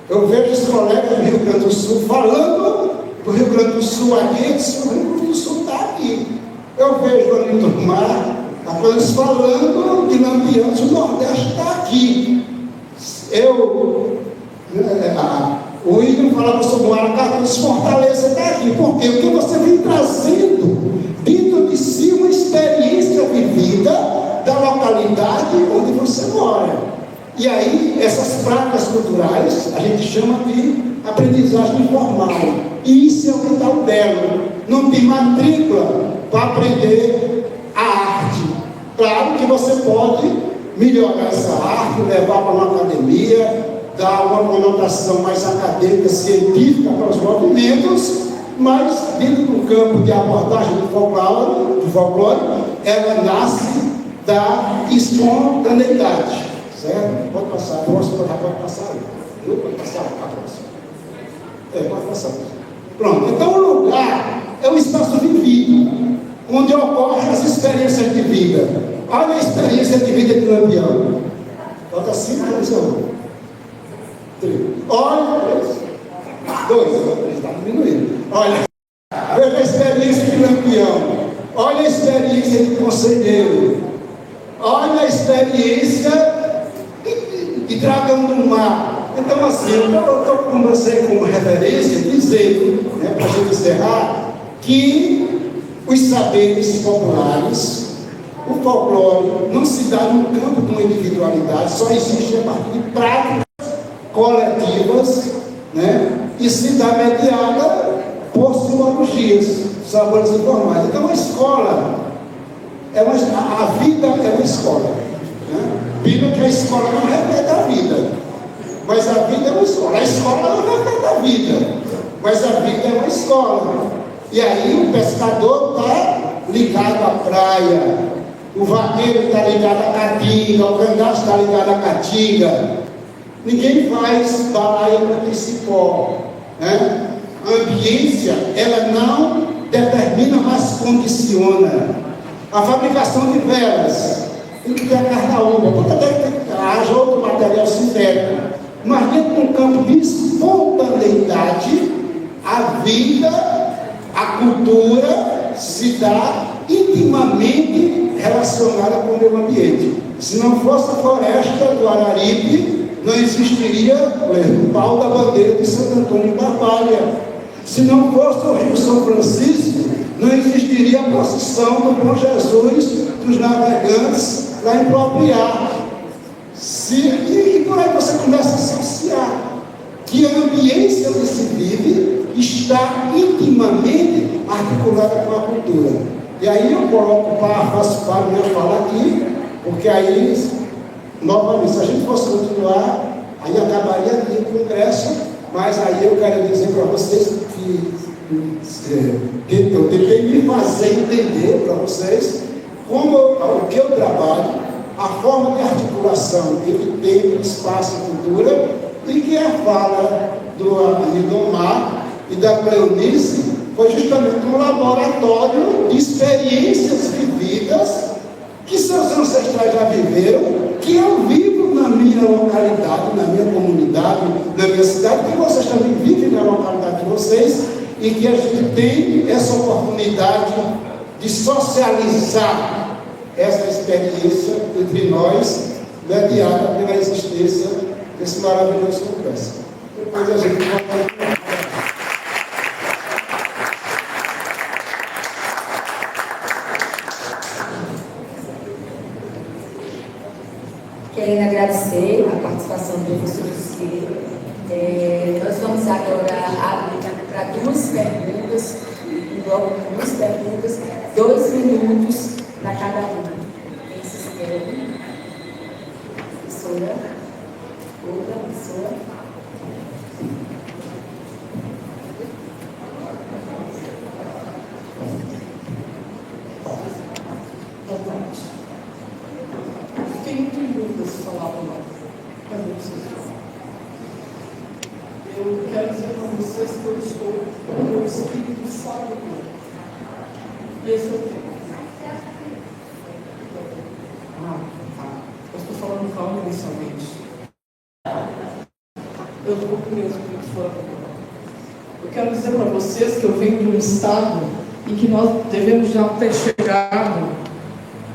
Eu vejo os colegas do Rio Grande do Sul falando do Rio Grande do Sul aqui, o Rio Grande do Sul está aqui. Eu vejo ali do mar, eles falando de Lampião, o Nordeste está aqui. O William falava sobre o Maracatu, Fortaleza está aqui. Por quê? Porque você vem trazendo dentro de si uma experiência vivida da localidade onde você mora. E aí, essas práticas culturais, a gente chama de aprendizagem informal. E isso é o que está o belo. Não tem matrícula para aprender a arte. Claro que você pode melhorar essa arte, levar para uma academia, dar uma conotação mais acadêmica, científica para os movimentos, mas dentro do campo de abordagem do folclore, ela nasce da espontaneidade, certo? Pode passar, pode passar, viu? Pode passar a próxima. Pode passar. Pronto, então o lugar é um espaço vivido, onde ocorrem as experiências de vida. Olha a experiência de vida de Lampião. Bota 5, 3. Olha, 2, está diminuindo. Olha, veja a experiência de Lampião. Olha a experiência de conselheiro. Olha a experiência no mar. Então, assim, eu estou com você como referência, dizendo, né, para a gente encerrar, que os saberes populares, o folclore, não se dá no campo de uma individualidade, só existe a partir de práticas coletivas, né, e se dá mediada por simbologias, sabores informais. Então, a escola, a vida é uma escola. Né? Bíblia que a escola não reflete a vida, mas a vida é uma escola. A escola não reflete a vida, mas a vida é uma escola. E aí o pescador está ligado à praia, o vaqueiro está ligado à caatinga, o cangaço está ligado à caatinga. Ninguém faz balaia com cipó, né? A ambiência, ela não determina, mas condiciona. A fabricação de velas, tem que ter a carnaúba, porque até que haja outro material sintético. Mas dentro de um campo de espontaneidade, a vida, a cultura se dá intimamente relacionada com o meio ambiente. Se não fosse a floresta do Araripe, não existiria o pau da bandeira de Santo Antônio de Barbalha. Se não fosse o Rio São Francisco, não existiria a procissão do Bom Jesus dos navegantes lá em Propriar. E por aí você começa a associar que a ambiência onde se vive está intimamente articulada com a cultura. E aí eu faço para minha fala aqui, porque aí, novamente, se a gente fosse continuar, aí acabaria aqui o congresso, mas aí eu quero dizer para vocês que eu tentei me fazer entender para vocês como o que eu trabalho, a forma de articulação entre tempo, espaço e cultura, e que a fala do Lidomar e da Cleonice foi justamente um laboratório de experiências vividas que seus ancestrais já viveram, que eu vivo na minha localidade, na minha comunidade, na minha cidade, que vocês também vivem na localidade de vocês, e que a gente tem essa oportunidade de socializar essa experiência entre nós, mediada pela existência desse maravilhoso congresso. Depois a gente vai... Querendo agradecer a participação do professor Siqueira. Nós vamos agora abrir para duas perguntas, um bloco de duas perguntas, 2 minutos para cada uma. Quem se inscreve? Professora? Outra pessoa? Fiquei muito em dúvida se falava ou não. Eu quero dizer para vocês que eu estou com o meu Espírito Santo. Esse é o tema. Eu estou falando calma inicialmente. Eu estou com o meu Espírito Santo. Eu quero dizer para vocês que eu venho de um estado em que nós devemos já ter chegado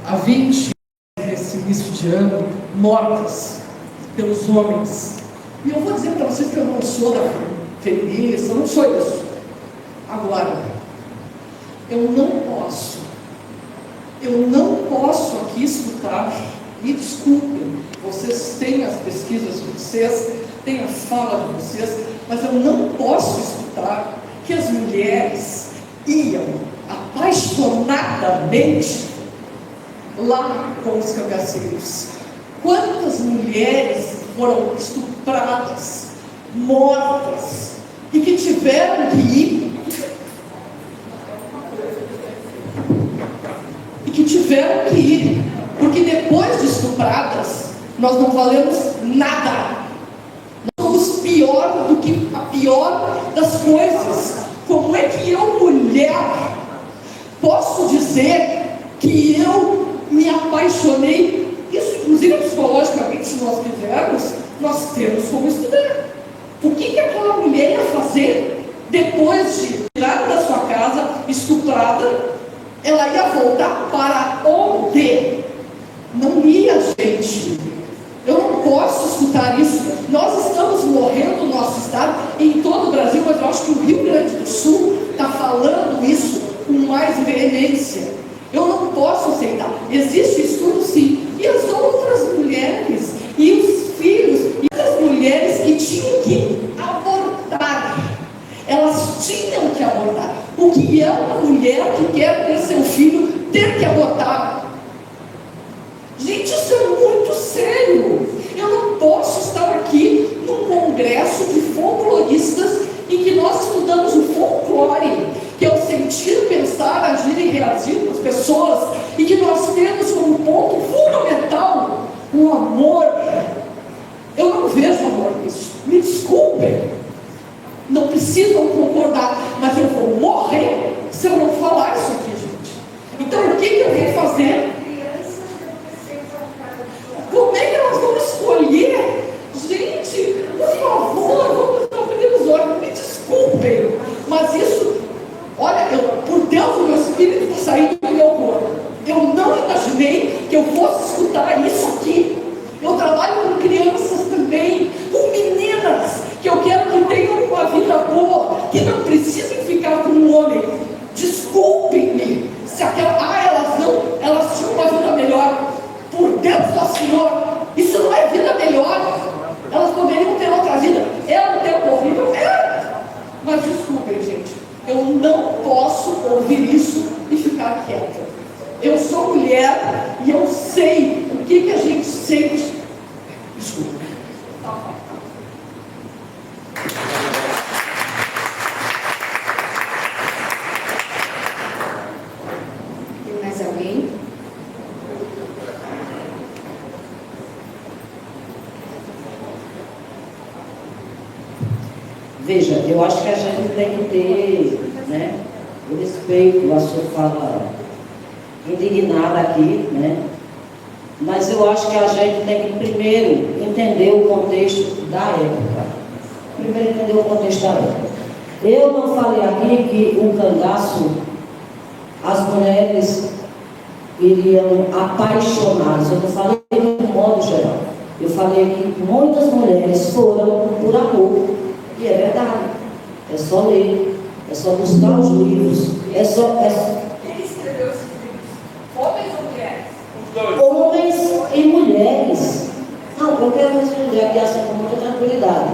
a 20 nesse início de ano, mortas pelos homens. E eu vou dizer para vocês que eu não sou da feminista, eu não sou isso. Agora, eu não posso aqui escutar, me desculpem, vocês têm as pesquisas de vocês, têm a fala de vocês, mas eu não posso escutar que as mulheres iam apaixonadamente lá com os cangaceiros. Quantas mulheres foram estupradas, mortas, e que tiveram que ir, porque depois de estupradas, nós não valemos nada. Nós somos pior do que a pior das coisas. Como é que eu, mulher, posso dizer que eu me apaixonei? Isso, inclusive, psicologicamente, se nós quisermos, nós temos como estudar. O que aquela mulher ia fazer depois de tirar da sua casa, estuprada? Ela ia voltar para onde? Não ia, gente. Eu não posso escutar isso. Nós estamos morrendo no nosso estado, em todo o Brasil, mas eu acho que o Rio Grande do Sul está falando isso com mais veemência. Eu não posso aceitar. Existe estudo, sim. E as outras mulheres, e os filhos, e as mulheres que tinham que abortar, elas tinham que abortar. O que é uma mulher que quer ter seu filho ter que abortar? Gente, isso é muito sério. Eu não posso estar aqui num congresso de folcloristas em que nós estudamos o folclore, que é o sentir, pensar, agir e reagir das pessoas, e que nós temos como ponto fundamental o amor. Eu não vejo amor nisso. Me desculpem. Não precisam concordar, mas eu vou morrer se eu não falar isso aqui, gente. Então, o que eu vou fazer? Como é que elas vão escolher? Gente, por favor, vamos abrir os olhos. Me desculpem, mas isso, olha, por Deus, o meu espírito está saindo do meu corpo. Eu não imaginei que eu fosse escutar isso aqui. Eu trabalho com crianças também, com meninas, que eu quero que tenham uma vida boa, que não precisem ficar com um homem. Desculpem-me, se elas tinham uma vida melhor. Por Deus do Senhor, isso não é vida melhor. Elas poderiam ter outra vida. É um tempo horrível, mas desculpem, gente, eu não posso ouvir isso e ficar quieta. Eu sou mulher e eu sei o que a gente sente. Desculpa. Tem mais alguém? Veja, eu acho que a gente tem que ter, né, o respeito, a sua fala indignada aqui, né? Mas eu acho que a gente tem que primeiro entender o contexto da época. Primeiro entender o contexto da época. Eu não falei aqui que o cangaço, as mulheres iriam apaixonadas. Eu não falei de um modo geral. Eu falei que muitas mulheres foram por amor. E é verdade. É só ler. É só buscar os livros. Quem escreveu esses livros? Homens ou mulheres? Homens e mulheres. Não, eu quero responder aqui assim com muita tranquilidade.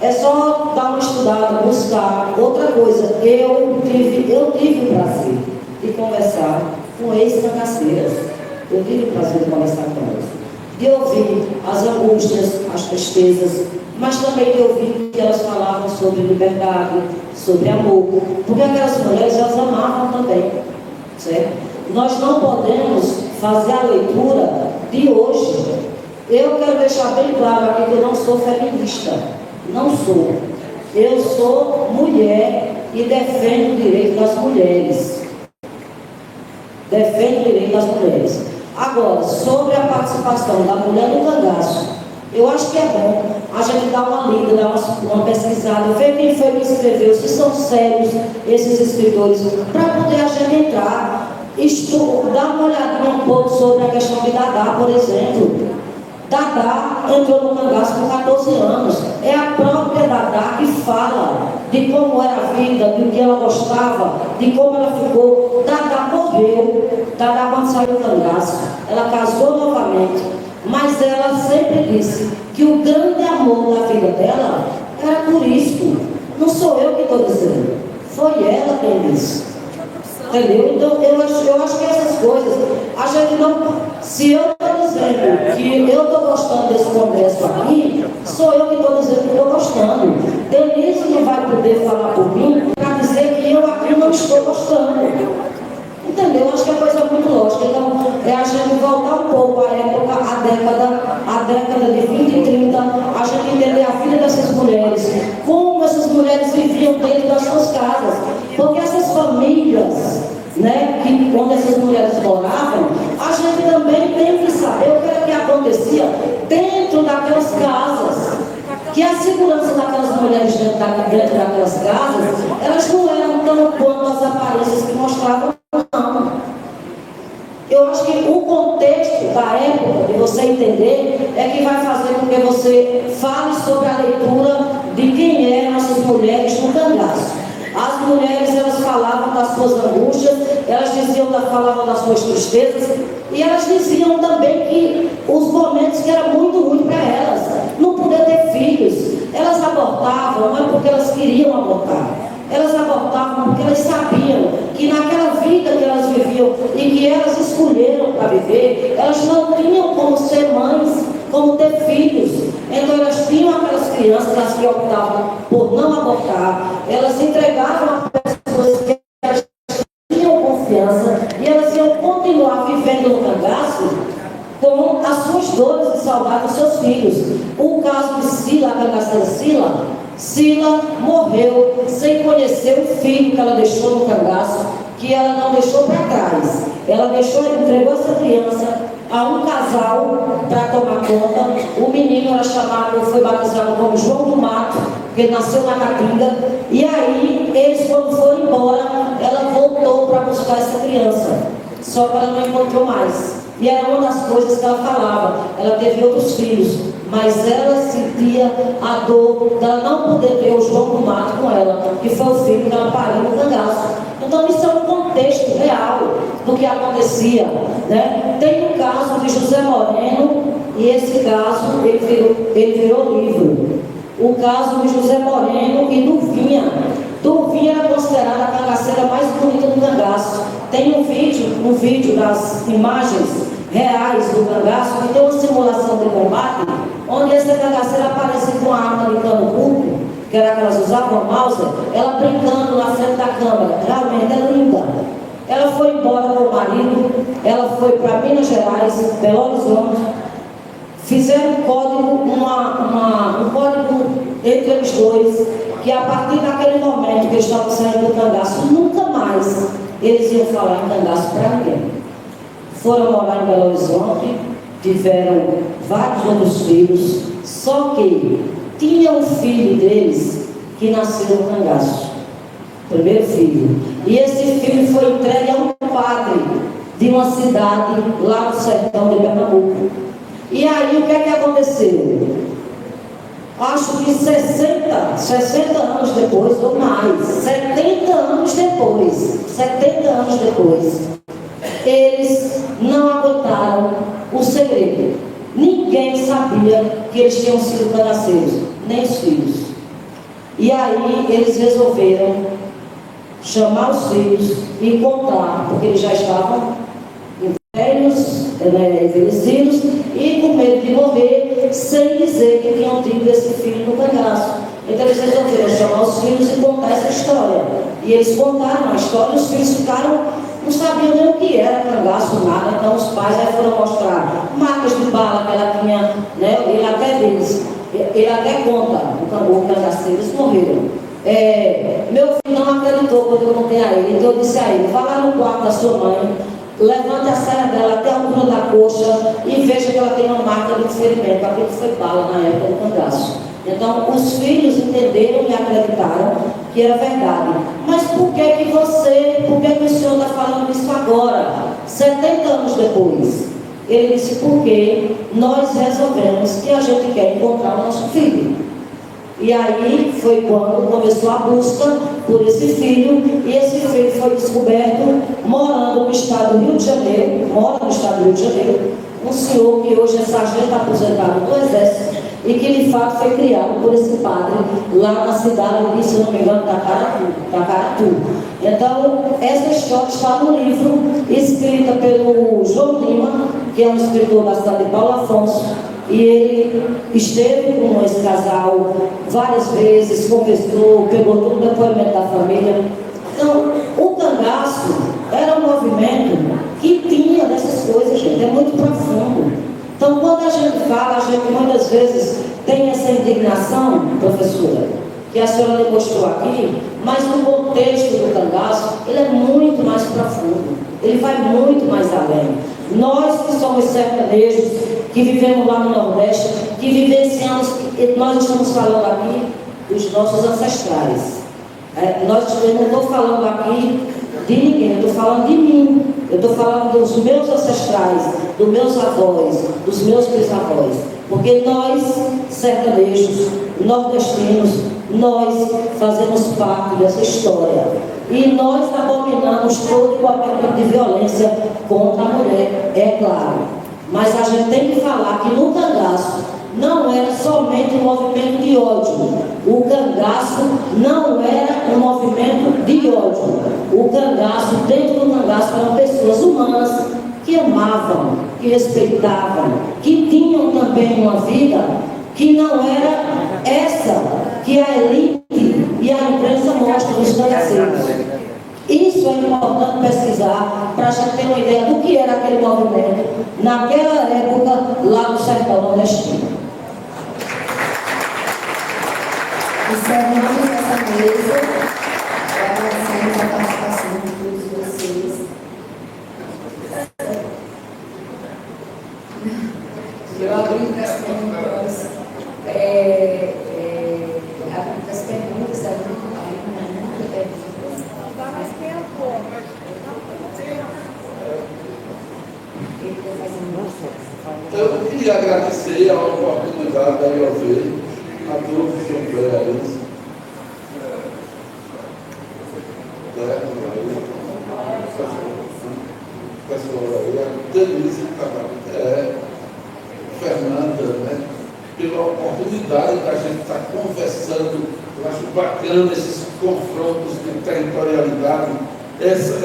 É só dar uma estudada, buscar. Outra coisa, eu tive o prazer de conversar com ex-cangaceiras. Eu tive o prazer de conversar com elas. De ouvir as angústias, as tristezas, mas também de ouvir que elas falavam sobre liberdade, sobre amor. Porque aquelas mulheres, elas amavam também. Certo? Nós não podemos fazer a leitura de hoje. Eu quero deixar bem claro aqui que eu não sou feminista. Não sou. Eu sou mulher e defendo o direito das mulheres. Defendo o direito das mulheres. Agora, sobre a participação da mulher no cangaço, eu acho que é bom a gente dar uma lida, dar uma pesquisada, ver quem foi que escreveu, se são sérios esses escritores, para poder a gente entrar, dar uma olhadinha um pouco sobre a questão de Dadá, por exemplo. Dadá entrou no cangaço com 14 anos. É a própria Dadá que fala de como era a vida, do que ela gostava, de como ela ficou. Dadá morreu. Dadá, quando saiu do cangaço, ela casou novamente. Mas ela sempre disse que o grande amor da vida dela era por isso. Não sou eu que estou dizendo. Foi ela quem disse. Entendeu? Então, eu acho que essas coisas, a gente não... Se eu estou dizendo que eu estou gostando desse congresso aqui, sou eu que estou dizendo que estou gostando. Denise não vai poder falar por mim para dizer que eu aqui não estou gostando. Entendeu? Eu acho que é coisa muito lógica. Então, é a gente voltar um pouco à época, a década de 20 e 30, a gente entender a vida dessas mulheres, como essas mulheres viviam dentro das suas casas. Porque essas famílias, né, onde essas mulheres moravam, a gente também tem que saber o que acontecia dentro daquelas casas. Que a segurança daquelas mulheres dentro daquelas casas, elas não eram tão quanto as aparências que mostravam, não. Eu acho que o contexto da época, de você entender, é que vai fazer com que você fale sobre a leitura de quem eram essas mulheres no cangaço. As mulheres, elas falavam das suas angústias, elas falavam das suas tristezas, e elas diziam também que os momentos que era muito ruim para elas, não poder ter filhos. Elas abortavam, não é porque elas queriam abortar, elas abortavam porque elas sabiam que naquela vida que elas viviam e que elas escolheram para viver, elas não tinham como ser mães, como ter filhos. Então elas tinham aquelas crianças, elas que optavam por não abortar, elas entregavam a pessoas que elas tinham confiança e elas iam continuar vivendo no cangaço com as suas dores e saudade dos seus filhos. O caso de Sila, a cangaceira Sila morreu sem conhecer o filho que ela deixou no cangaço, que ela não deixou para trás. Ela entregou essa criança a um casal para tomar conta. O menino era chamado, foi batizado como João do Mato, que ele nasceu na Caatinga. E aí, eles quando foram embora, ela voltou para buscar essa criança. Só que ela não encontrou mais. E era uma das coisas que ela falava. Ela teve outros filhos, mas ela sentia a dor dela não poder ter o João do Mato com ela, que foi o filho que ela pariu no cangaço. Então isso é um contexto real do que acontecia, né? Tem o caso de José Moreno, e esse caso ele virou livro. O caso de José Moreno e Duvinha. Duvinha era considerada a cangaceira mais bonita do cangaço. Tem um vídeo das imagens reais do cangaço, que tem uma simulação de combate, onde essa cangaceira aparece com a arma de cano curto, que era que elas usavam, Mauser, ela brincando na frente da câmera. Realmente é linda. Ela foi embora com o marido, ela foi para Minas Gerais, Belo Horizonte, fizeram um código, um código entre eles dois, que a partir daquele momento que eles estavam saindo do cangaço, nunca mais eles iam falar em cangaço para ninguém. Foram morar em Belo Horizonte, tiveram vários outros filhos, só que tinha um filho deles que nasceu no cangaço, primeiro filho. E esse filho foi entregue a um padre de uma cidade lá no sertão de Pernambuco. E aí o que é que aconteceu? Acho que 60 anos depois, ou mais, 70 anos depois, eles não aguentaram o segredo. Ninguém sabia que eles tinham sido cangaceiros, nem os filhos. E aí eles resolveram chamar os filhos e contar, porque eles já estavam velhos, envelhecidos, e com medo de morrer, sem dizer que tinham tido esse filho no cangaço. Então eles resolveram chamar os filhos e contar essa história. E eles contaram a história, os filhos ficaram, não sabiam nem o que era cangaço, nada. Então os pais aí foram mostrar marcas de bala que ela tinha, né? Ele até conta, o cangaceiro, eles morreram. Meu filho não acreditou quando eu contei a ele, então eu disse a ele: vá lá no quarto da sua mãe, levante a saia dela até a altura da coxa e veja que ela tem uma marca de ferimento, aquilo foi bala na época do cangaço. Então os filhos entenderam e acreditaram que era verdade. Mas por que o senhor está falando isso agora, 70 anos depois? Ele disse: porque nós resolvemos que a gente quer encontrar o nosso filho. E aí foi quando começou a busca por esse filho, e esse filho foi descoberto morando no estado do Rio de Janeiro, um senhor que hoje é sargento aposentado do Exército, e que de fato foi criado por esse padre lá na cidade de, se não me engano, Tacaratu. Então, essa história está no livro escrita pelo João Lima, que é um escritor da cidade de Paulo Afonso, e ele esteve com esse casal várias vezes, conversou, pegou todo o depoimento da família. Então, o cangaço era um movimento que tinha dessas coisas, gente, é muito profundo. Então, quando a gente fala, a gente muitas vezes tem essa indignação, professora, que a senhora demonstrou aqui, mas no contexto do cangaço, ele é muito mais profundo, ele vai muito mais além. Nós que somos sertanejos, que vivemos lá no Nordeste, que vivenciamos, nós estamos falando aqui dos nossos ancestrais. Eu não estou falando aqui de ninguém, eu estou falando de mim. Eu estou falando dos meus ancestrais, dos meus avós, dos meus bisavós. Porque nós, sertanejos, nordestinos, nós fazemos parte dessa história. E nós abominamos todo e qualquer tipo de violência contra a mulher, é claro. Mas a gente tem que falar que no cangaço não era somente um movimento de ódio. O cangaço não era um movimento de ódio. O cangaço, dentro do cangaço, eram pessoas humanas que amavam, que respeitavam, que tinham também uma vida que não era essa que a elite e a imprensa mostram nos cangaceiros. Isso é importante pesquisar para a gente ter uma ideia do que era aquele movimento naquela época lá no sertão nordestino. Encerramos essa mesa, agradecemos a participação de todos vocês. Eu abri para as perguntas, abri para as perguntas, muita pergunta. Eu queria agradecer a oportunidade da IOV, a todos os empregos, pessoal aí, a Denise, Fernanda, né, pela oportunidade da gente estar conversando. Eu acho bacana esses confrontos de territorialidade, essa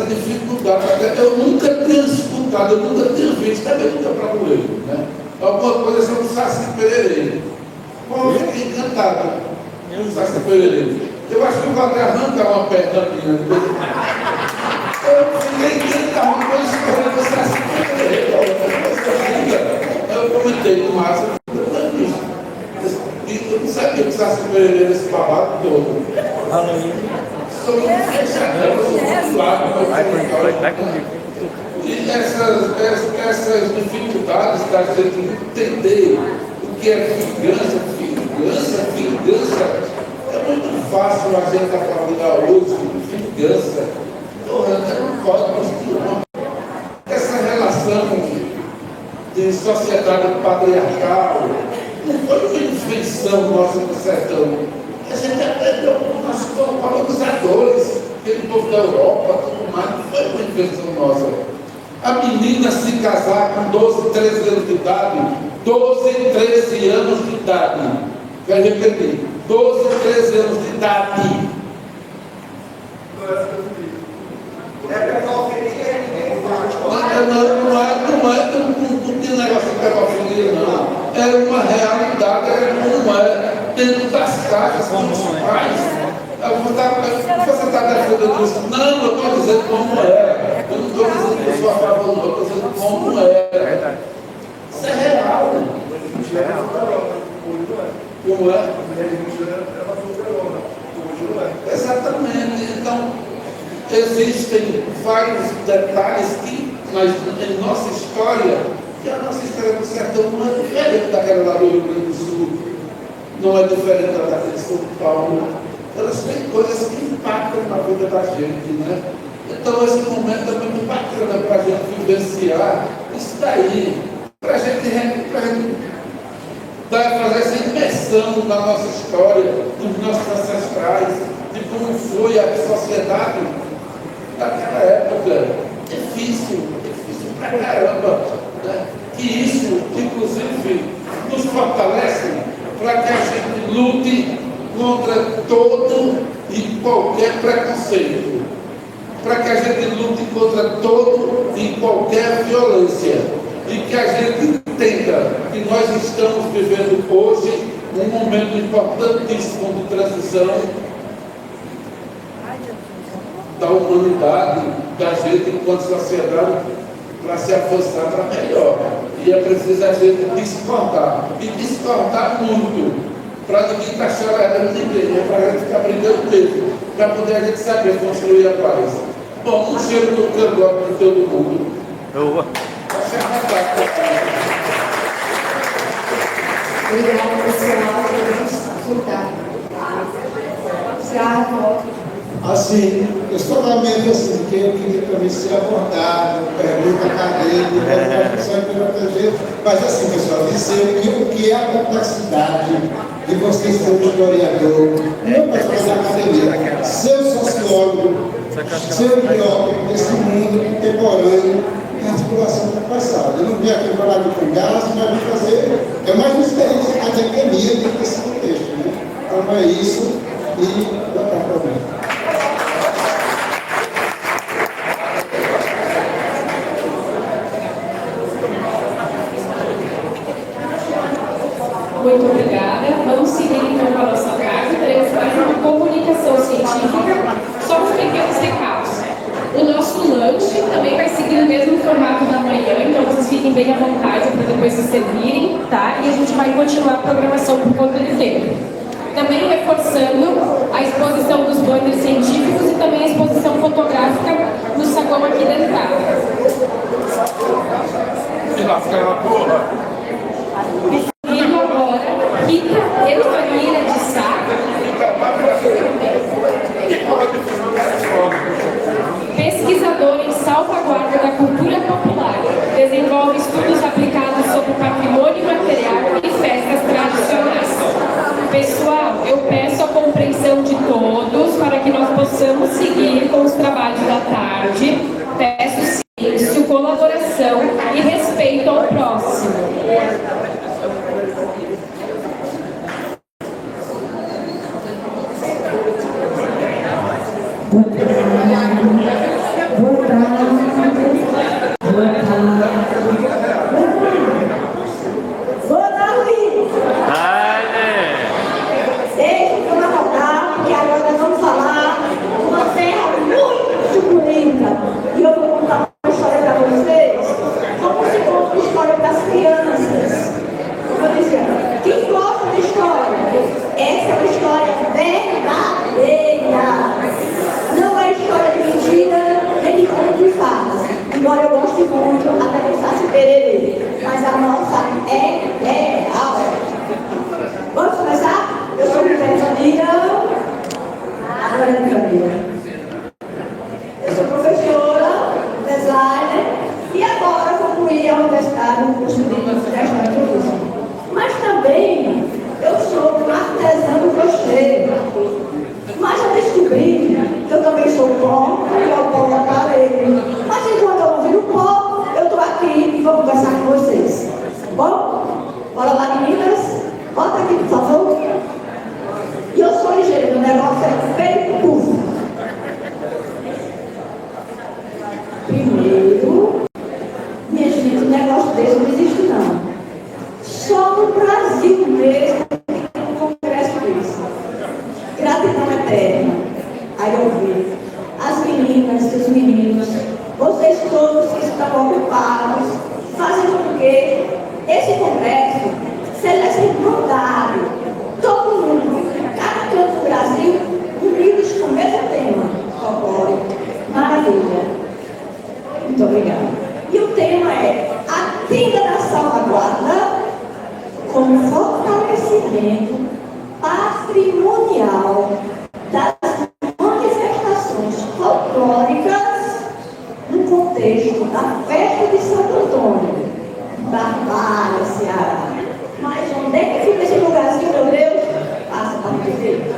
dificuldade. Eu nunca tinha escutado, eu nunca tinha visto, também nunca procurei, né? Alguma coisa sobre o Saci Pererê. Bom, eu fiquei encantado com o Saci Pererê. Eu acho que eu vou até arrancar uma perna minha. Eu fiquei encantado com a história do Saci Pererê. Eu comentei com o Márcio, eu não sabia que o Saci Pererê era esse babado todo. Sou muito fechadão, eu sou muito largo. E essas dificuldades da gente entender o que é vingança, é muito fácil a gente falar hoje, vingança. Não pode construir essa relação de sociedade patriarcal, não foi uma invenção nossa do sertão. A gente aprendeu com nossos colonizadores, aquele povo da Europa, tudo mais, não foi uma invenção nossa. A menina se casar com 12, 13 anos de idade, 12, 13 anos de idade. Vai repetir, 12, 13 anos de idade. Não tinha negócio de pedofilia, não. Era uma realidade, era como é, dentro das casas municipais. Você está defendendo isso? Não, eu estou dizendo como era. Eu não estou dizendo que eu sou a favor, não. Eu estou dizendo como era. Isso é real. Como é? Exatamente. Então, existem vários detalhes que, em nossa história, que a nossa história do sertão não é diferente daquela lá do Rio Grande do Sul, não é diferente daquela de São Paulo. Elas têm coisas que impactam na vida da gente, né? Então, esse momento é muito bacana para a gente vivenciar isso daí, para a gente fazer essa imersão na nossa história, dos nossos ancestrais, de como foi a sociedade daquela época. Difícil pra caramba, né? E isso, inclusive, nos fortalece para que a gente lute contra todo e qualquer preconceito, para que a gente lute contra todo e qualquer violência, e que a gente entenda que nós estamos vivendo hoje um momento importantíssimo de transição da humanidade, da gente enquanto sociedade, para se avançar para melhor. E é preciso a gente discordar, e discordar muito, para ninguém estar chorando ninguém, para a gente ficar brigando mesmo, para poder a gente saber construir a paz. Bom, um cheiro do cangote para todo mundo. Obrigada, pessoal, por nos escutar. Tchau. Assim, eu sou realmente assim, que eu queria também ser abordado, pergunta acadêmica, mas assim, pessoal, dizer que o que é a complexidade de você ser um historiador, não para fazer academia, ser um sociólogo, ser um biólogo desse mundo contemporâneo, a articulação está passada. Eu não vim aqui falar de cangaço, mas vim fazer, é mais uma experiência academia dentro desse contexto, né? Então é isso e botar para mim. Muito obrigada. Vamos seguir então com a nossa carta. Teremos mais uma comunicação científica, só uns pequenos recados. O nosso lanche também vai seguir o mesmo formato da manhã, então vocês fiquem bem à vontade para depois se servirem, tá? E a gente vai continuar a programação por conta do tempo. Também reforçando a exposição dos banners científicos e também a exposição fotográfica no saguão aqui da entrada. Se lascar na porra. Agora, Rita Evangelina de Sá, pesquisadora em salvaguarda da cultura popular, desenvolve estudos aplicados sobre patrimônio material e festas tradicionais. Pessoal, eu peço a compreensão de todos para que nós possamos seguir com os trabalhos da tarde. Peço silêncio, colaboração e respeito ao próximo. Embora eu goste muito até do Saci Pererê, mas a nossa é real. Vamos começar? Eu sou José Camila. Eu sou professora, designer e agora concluí a universidade no curso de gestão de turismo. Mas também eu sou uma artesã do crochê. Mas eu descobri que eu também sou pó e eu pó da parede. Mas enquanto eu não viro pó, eu estou aqui e vou conversar com vocês. Bom? Bora lá, meninas? Bota aqui, por favor. E eu sou ligeira, o negócio é feito pulso. Primeiro, minha gente, um negócio desse não existe não. Só no Brasil mesmo tem um congresso desse. Gratidão eterna. Aí eu vi as meninas e os meninos, vocês todos que estão ocupados, fazendo com que esse congresso seja sempre mandado. Todo mundo, cada canto do Brasil, unidos com o mesmo tema. Folclore. Maravilha. Muito obrigada. E o tema é a trilha da salvaguarda como fortalecimento patrimonial das manifestações folclóricas no contexto da festa de Santo Antônio, Barbalha, Ceará. Mas onde é que fica esse lugarzinho, meu Deus? Passa para me dizer.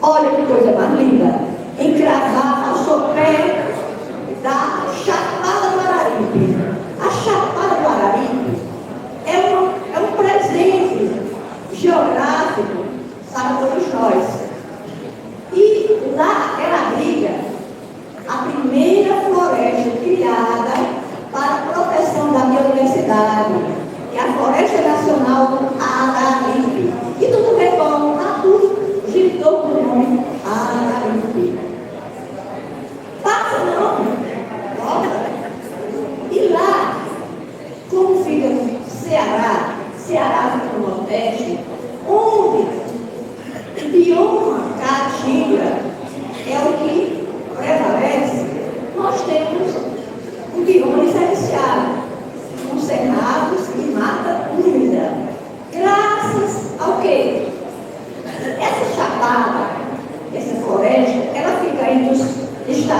Olha que coisa mais linda. Encravada ao sopé da Chapada do Araripe. A Chapada do Araripe é um presente geográfico para todos nós. E lá ela abriga a primeira floresta criada para a proteção da biodiversidade, que é a floresta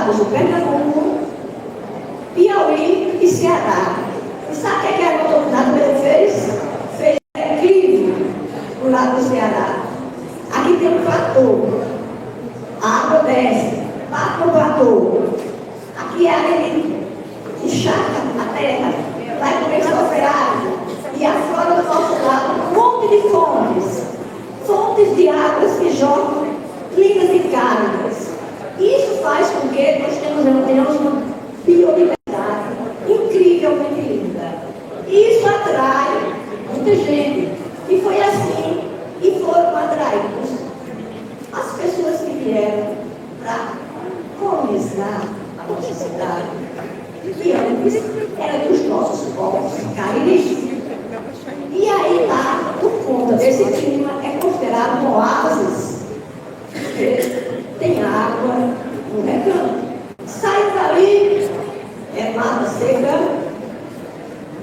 estados do Pernambuco, Piauí e Ceará. E sabe o que a autoridade fez? Fez incrível no lado do Ceará. Aqui tem um fator. A água desce, bate no fator. Aqui é área de encharca a terra, vai começar a ser água. E afora do nosso lado, um monte de fontes. Fontes de águas que jorram lindas e cálidas. Isso faz com que nós tenhamos uma biodiversidade incrivelmente linda. E isso atrai muita gente. E foi assim que foram atraídos as pessoas que vieram para colonizar a nossa cidade, que antes era dos nossos povos caribenhos. E aí lá, por conta desse clima, é considerado um oásis, porque tem água no recanto. Sai dali, é mata seca,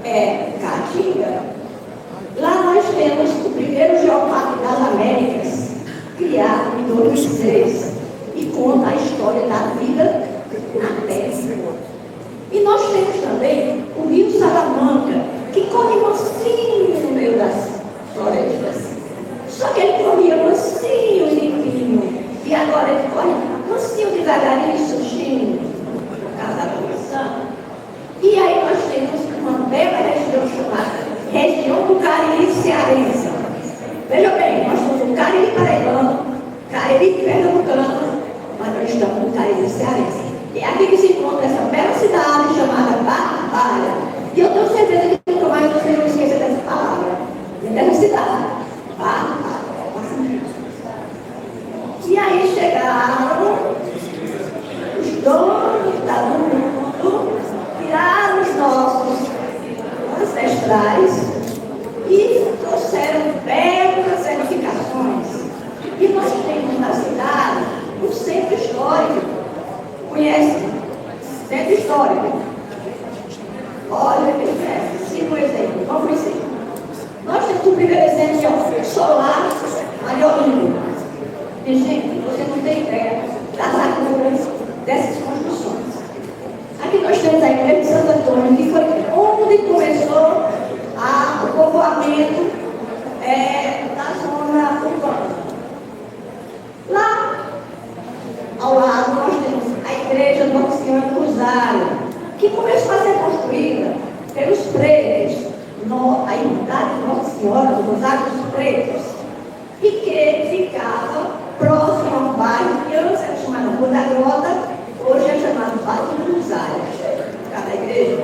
é caatinga. Lá nós temos o primeiro geoparque das Américas, criado em 2006, e conta a história da vida na Terra. E nós temos também o rio Salamanca, que corre mansinho no meio das florestas. Só que ele corria mansinho e limpinho. E agora ele corre mansinho, devagarinho, sujinho, por causa da poluição. E aí nós temos uma bela região chamada região do Cariri Cearense. Veja bem, nós somos o Cariri Paraibano, Cariri Pernambucano, mas nós estamos no Cariri Cearense. E é aqui que se encontra essa bela cidade chamada Barbalha. E eu tenho certeza que nunca mais vocês vão esquecer dessa palavra, dessa cidade. Barbalha. E aí chegaram os donos da mundo, tiraram os nossos ancestrais e trouxeram belas edificações. E nós temos na cidade um centro histórico. Conhece? Centro histórico. Olha, siga o exemplo. Vamos conhecer. Nós temos o primeiro exemplo, que é o Solar Mariolino. E, gente, você não tem ideia das agruras dessas construções. Aqui nós temos a igreja de Santo Antônio, que foi onde começou o povoamento da zona urbana. Lá, ao lado, nós temos a igreja do Nossa Senhora do Rosário, que começou a ser construída pelos pretos, a Irmandade de Nossa Senhora do Rosário dos Pretos, e que ficava próximo a um bairro que antes era chamado Rua da Grota, hoje é chamado Bairro do Rosário, cada igreja.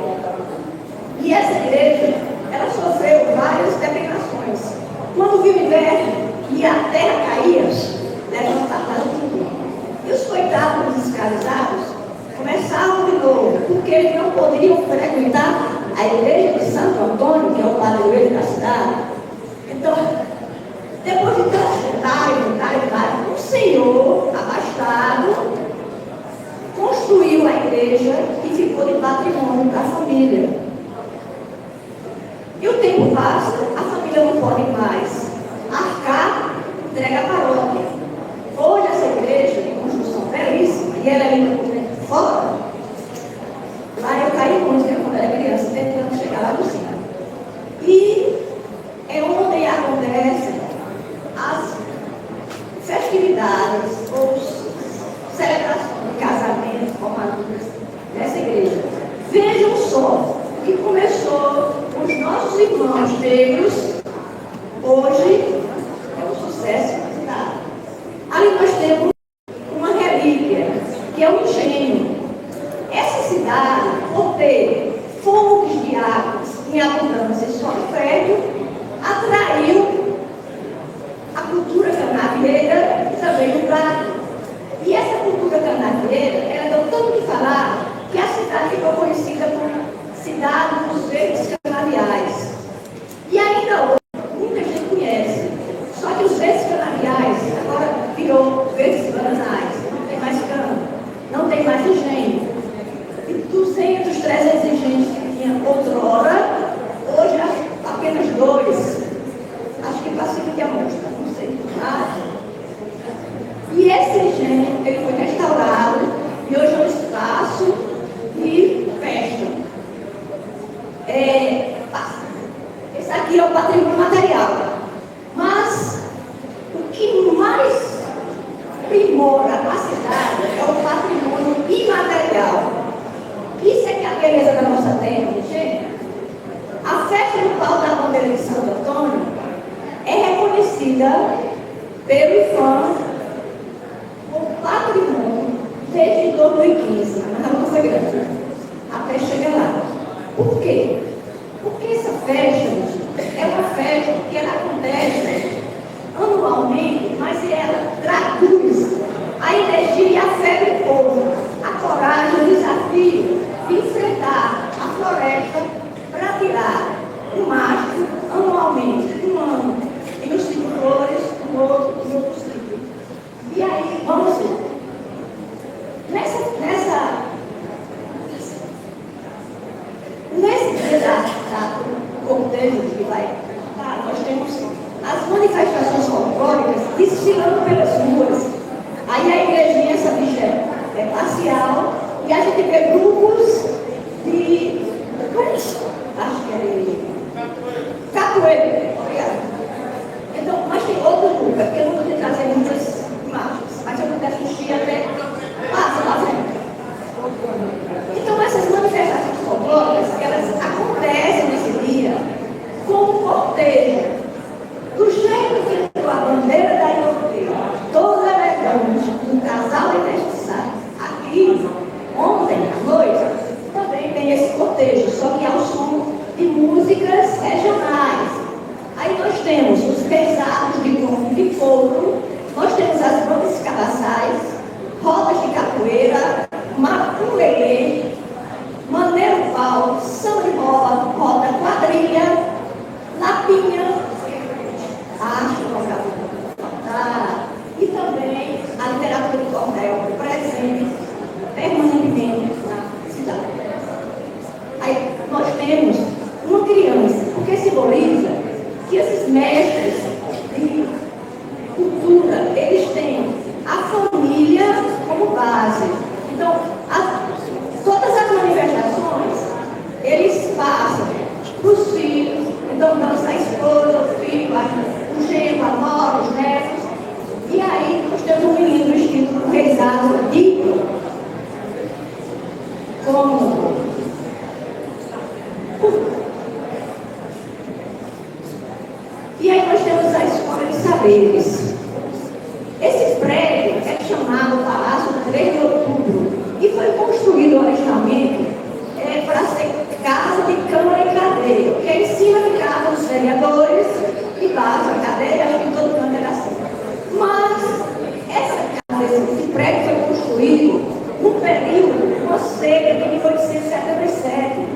E essa igreja, ela sofreu várias depredações. Quando viu o inverno e a terra caía, levantavam tudo. E os coitados dos escravizados começavam de novo, porque eles não poderiam frequentar a igreja de Santo Antônio, que é o padroeiro da cidade. Então, depois de tentar, o senhor abastado construiu a igreja e ficou de patrimônio da família. E o tempo passa, a família não pode mais arcar, entrega a paróquia. Hoje essa igreja de construção belíssima, e ela é ainda por dentro de fora. Lá eu caí muito quando era criança, tentando chegar lá no cima. E é onde acontecem as festividades ou celebrações de casamento, formaduras nessa igreja. Vejam só que começou os nossos irmãos negros, hoje é um sucesso na cidade. Ali nós temos uma relíquia, que é um engenho. Essa cidade, por ter fontes de águas em abundância e solo fértil, atraiu a cultura canavieira e também o gado. E essa cultura canavieira, ela deu tanto que falar que a cidade ficou conhecida como Cidade dos Verdes Canaviais. E ainda hoje, muita gente conhece reconhecida pelo IFAM como patrimônio desde 2015, mas ela não foi grande, até chegar lá. Por quê? Porque essa festa é uma festa que ela acontece anualmente, mas ela traduz a energia e a fé do povo, a coragem, o desafio de enfrentar a floresta para tirar um mastro anualmente, um ano, em um sítio Flores, um outro, em outro sítio. E aí, vamos ver. Nesse dia do cortejo que vai, nós temos as manifestações folclóricas desfilando pelas ruas. Aí a igrejinha, essa bicha é parcial, e a gente vê grupos de. Acho que é capoeira. Obrigada. Então, mas tem outro grupo, porque eu não vou trazer muitas imagens, mas eu vou assistir até passa lá frente. Então, essas manifestações folclóricas, elas acontecem nesse dia com um cortejo, do jeito que entrou a bandeira da Ioteira, toda elegante, um casal investiçado. Aqui, ontem à noite, também tem esse cortejo, só que ao som de músicas regionais. Aí nós temos os pesados de couro, nós temos as bandas cabaçais, rodas de capoeira, maculelê, maneiro pau, samba de roda, quadrilha, lapinha, arte, e também a literatura do cordel presente permanentemente na cidade. Aí nós temos uma criança, porque simboliza que esses mestres de cultura, eles têm a família como base. Então, todas as manifestações, eles passam para os filhos, então dança a esposa, o filho, o genro, a nora, os netos. E aí nós temos um menino vestido rezado de como e aí nós temos a Escola de Saberes. Esse prédio é chamado Palácio 3 de Outubro e foi construído honestamente para ser casa de câmara e cadeia, porque em cima ficavam os vereadores e embaixo a cadeia, acho que todo canto era assim. Mas esse prédio foi construído num período, uma seca de 1877,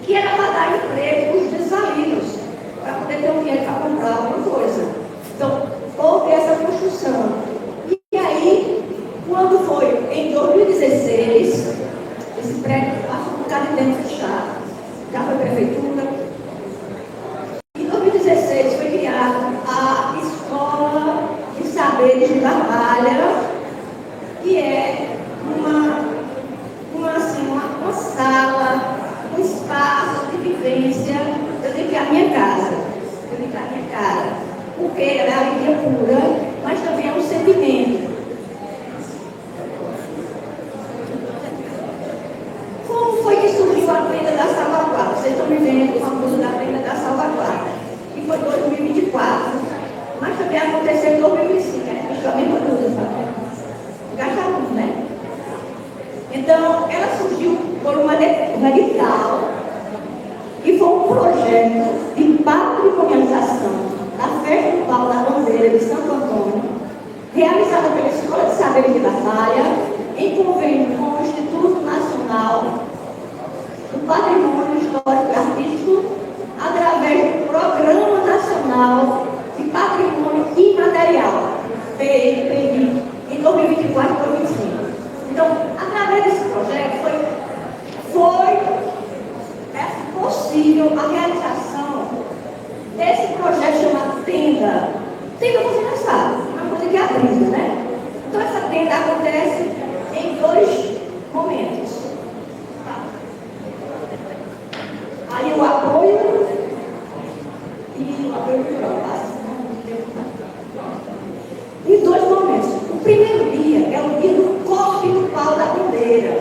que era para dar emprego aos desvalidos, para poder ter um dinheiro para comprar alguma coisa. Então, houve essa construção. E aí, quando foi em 2016, esse prédio passou um bocado de tempo fechado, já foi prefeitura. Em 2016 foi criada a Escola de Saberes de Barbalha, que é uma sala, um espaço de vivência. Eu digo que é a minha casa, porque ela é a alegria pura, mas também é um sentimento. Como foi que surgiu a Tenda da Salvaguarda? Vocês estão me vendo o famoso da Tenda da Salvaguarda, que foi em 2024, mas também aconteceu em 2005, né? Acho que é a mesma coisa, sabe? Gastaram, né? Então, ela surgiu por uma edital e foi um projeto de patrimonialização da Festa do Pau da Bandeira de Santo Antônio, realizada pela Escola de Saberes de Batalha, em convênio com o Instituto Nacional do Patrimônio Histórico e Artístico, através do Programa Nacional de Patrimônio Imaterial, PNPI, em 2024 e 2025. Então, através desse projeto, foi possível a realização desse projeto chamado Tenda. Tenda, você já sabe, é uma coisa que abriga, né? Então, essa tenda acontece em 2 momentos. Aí o apoio e o apoio cultural. Em 2 momentos. O primeiro dia é o dia do corte do pau da bandeira.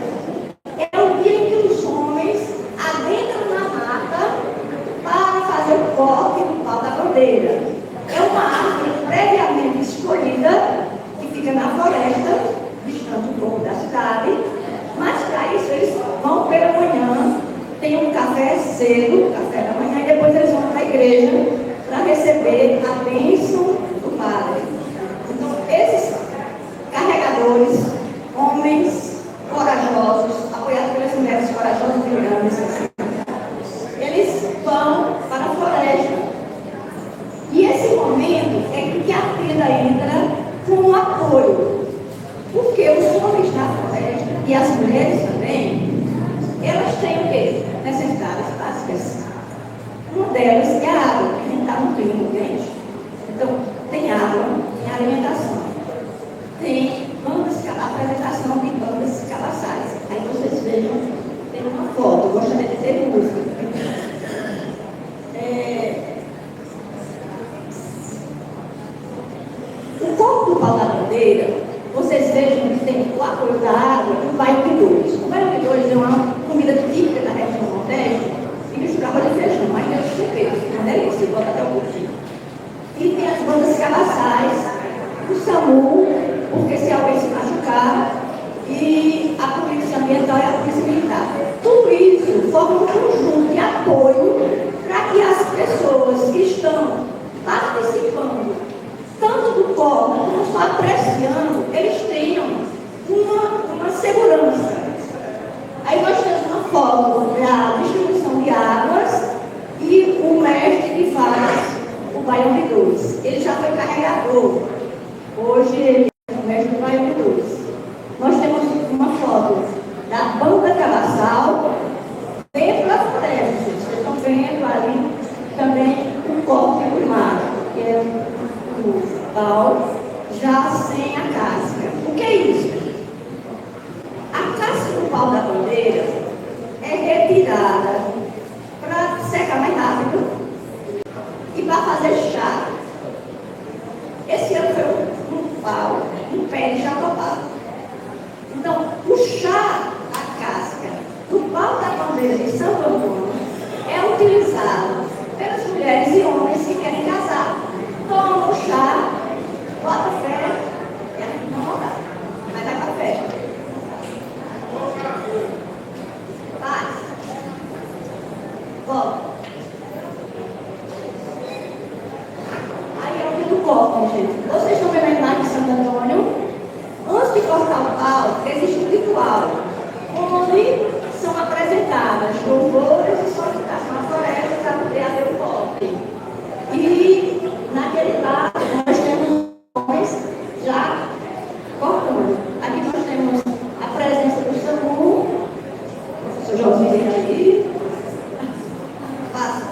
É o dia em que os homens adentram na mata para fazer o corte do pau da bandeira. É uma pela manhã, tem um café cedo, café da manhã, e depois eles vão para a igreja para receber a bênção do Padre. Então, esses carregadores, homens corajosos, apoiados pelas mulheres corajosas e grandes, eles vão para a floresta. E esse momento é que a tenda entra com um apoio. Porque os homens na floresta e as mulheres também, elas têm o quê? Necessidades básicas. Uma delas é a água, que a gente está no clima quente. Então, tem água, tem alimentação. Tem a apresentação de bandas cabaçais. Aí vocês vejam, tem uma foto, eu gostaria de ter música. O corpo do pau da bandeira, vocês vejam que tem o apoio da água e o baião-de-dois. O baião-de-dois é uma comida típica da região Nordeste e misturava de feijão, mas não é tempero, não é delícia, bota até um pouquinho. E tem as bandas cabaçais, o SAMU, porque se alguém se machucar, e a polícia ambiental e a polícia militar. Tudo isso forma um conjunto de apoio para que as pessoas que estão participando, tanto do povo como só apreciando, eles tenham uma segurança. Aí nós temos uma foto da distribuição de águas e o mestre que faz o baião-de-dois. Ele já foi carregador. Hoje ele é o mestre do baião-de-dois. Nós temos uma foto da banda cabaçal dentro da floresta. Vocês estão vendo ali também o corpo primário, que é o pau, já sem a casca. O que é isso? A casca do pau da bandeira é retirada para secar mais rápido e para fazer chá. Esse ano foi um pau, um pé de jatobá. Então, o chá, a casca do pau da bandeira de Santo Antônio é utilizado pelas mulheres e homens que querem casar. Toma o chá, bota fé, e a gente não voltar, mas vai para a festa. Vai. Volta. Aí é o que do corpo, gente. Vocês estão vendo a imagem de Santo Antônio? Antes de cortar o pau, existe um ritual, onde são apresentadas louvores e solicitação à floresta para poder haver o corte. E naquele lado nós temos homens já cortando. Aqui nós temos a presença do SAMU, o professor Josinho aí. Passa.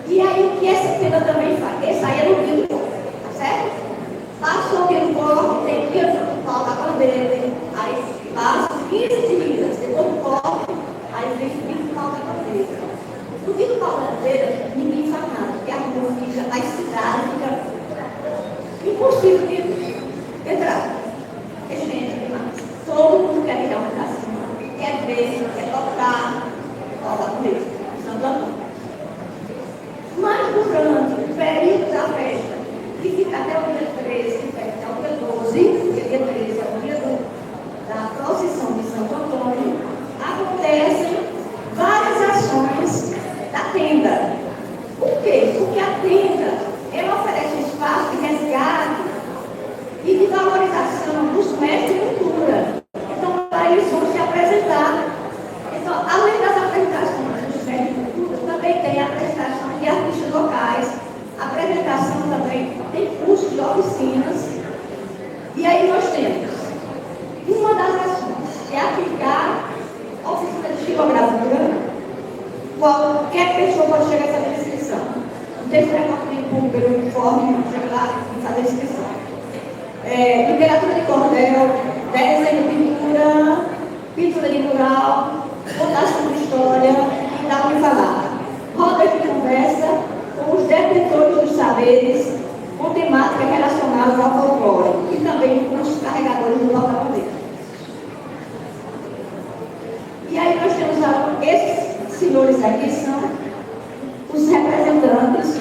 E aí o que essa tenda também faz? Essa aí é no rio, tá certo? Passou pelo corpo, tem dia do pau da bandeira, aí passa 15 dias, depois do corpo, aí vem o dia do pau da bandeira. No dia do pau da bandeira, ninguém faz nada, porque a rua fica, a estrada fica impossível de entrar. É gente demais. Todo mundo quer tirar um pedacinho, quer ver, quer tocar o pau da bandeira, Santo Antônio. Mas durante o período da festa, que fica até o dia 13, até o dia 12, porque dia 13 é o dia da procissão de Santo Antônio, acontecem várias ações da tenda. Por quê? Porque a tenda, ela oferece um espaço de resgate e de valorização dos mestres de cultura. Então, para eles vão se apresentar. Então, além das apresentações dos mestres de cultura, também tem a apresentação de artistas locais. A apresentação também tem cursos de oficinas. E aí nós temos uma das ações, é aplicar oficina de xilogravura. Qualquer pessoa pode chegar a fazer inscrição. Não tem preconceito pelo uniforme, chega lá e fazer inscrição. Literatura de cordel, desenho de pintura, pintura de mural, contação de história, e dá para falar. Rodas de conversa com os detentores dos saberes, com temática relacionada ao folclore e também com os carregadores do porta-bandeira. E aí nós temos esses senhores aqui são os representantes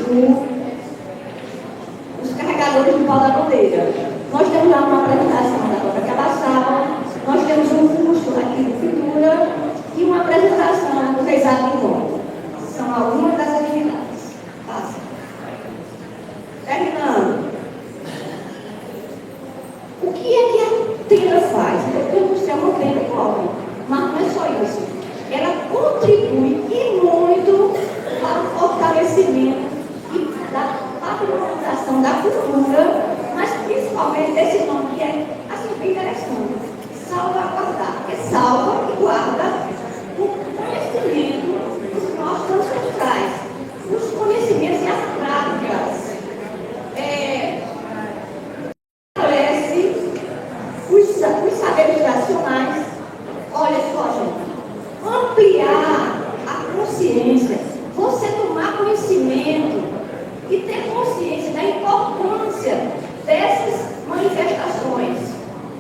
dos carregadores do pau da bandeira. Nós temos lá uma apresentação da banda cabaçal, nós temos um curso aqui de pintura salva e guarda o conhecimento dos nossos ancestrais, os conhecimentos e as práticas. Estabelece os saberes racionais. Olha só, gente, ampliar a consciência, você tomar conhecimento e ter consciência da importância dessas manifestações.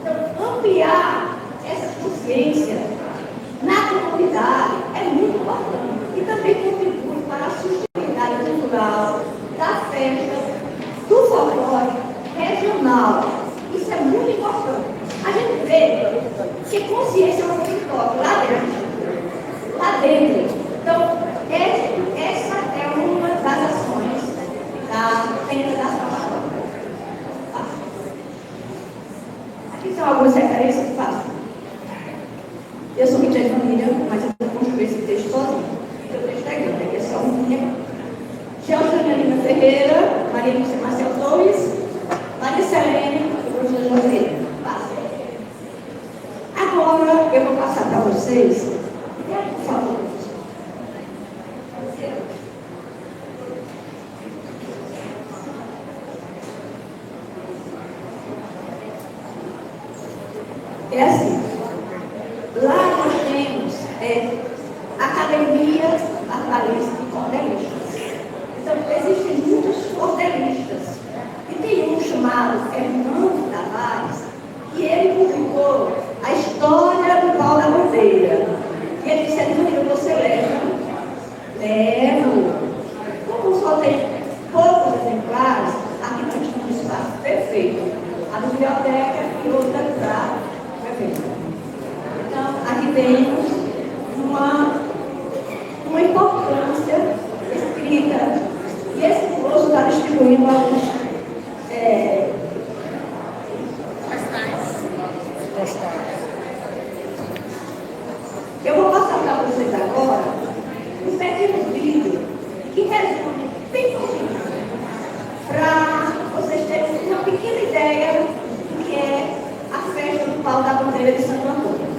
Então, ampliar essa consciência na comunidade é muito importante e também contribui para a sustentabilidade cultural da festa, do folclore regional. Isso é muito importante. A gente vê que consciência não se toca lá dentro. Lá dentro. Então, essa é uma das ações da Tenda da Salvação. Aqui são algumas referências que faço. Eu sou muito de família, mas eu vou construir esse texto sozinho. Então, o texto é grande, aqui é só um minha. Gelson Lima Ferreira, Maria Lúcia Marcel Torres, Maria Selene e professor José. Agora eu vou passar para vocês. Por favor. É assim. Lá nós temos academias armaristas e cordelistas. Então, existem muitos cordelistas. E tem um chamado Fernando Tavares, que ele publicou a história do pau da bandeira. E ele disse: Adriano, você leva? Levo. Como só tem poucos exemplares, aqui nós temos um espaço perfeito. A biblioteca e outra para perfeito. Então, aqui temos uma importância escrita. E esse curso está distribuindo alguns eu vou passar para vocês agora um pequeno vídeo que resume bem pouquinho, para vocês terem uma pequena ideia do que é a festa do pau da bandeira de Santo Antônio.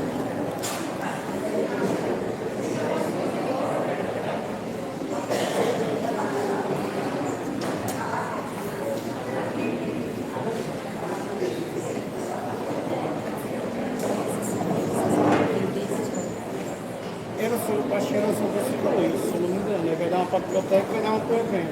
Acho que era só para ficar isso, se não me engano. Vai dar uma para a biblioteca e vai dar uma para o evento.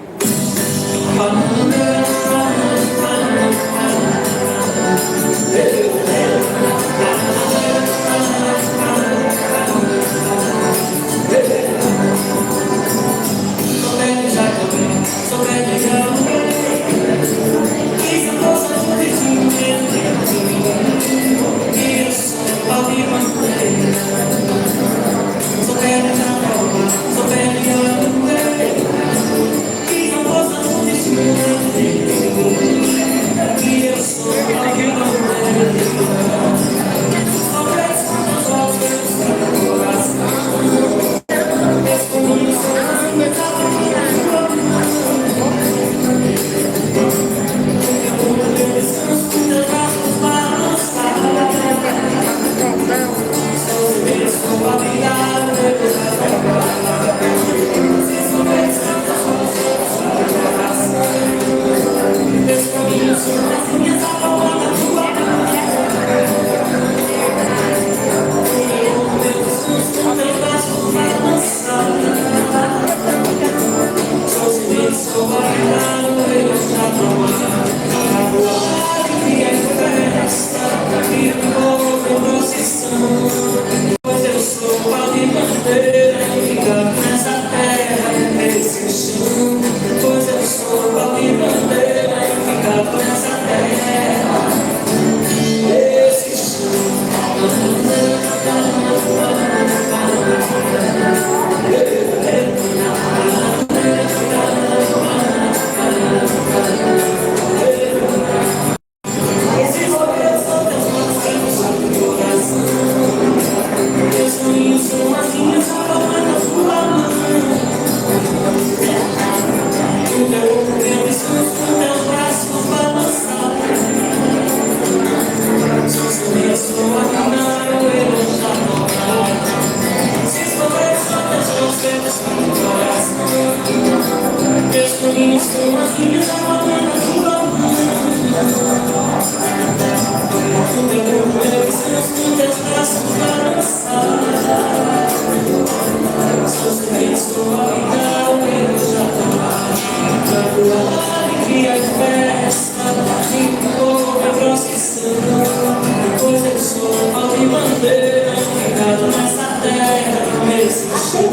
bandeira fincado nessa terra, nesse chão.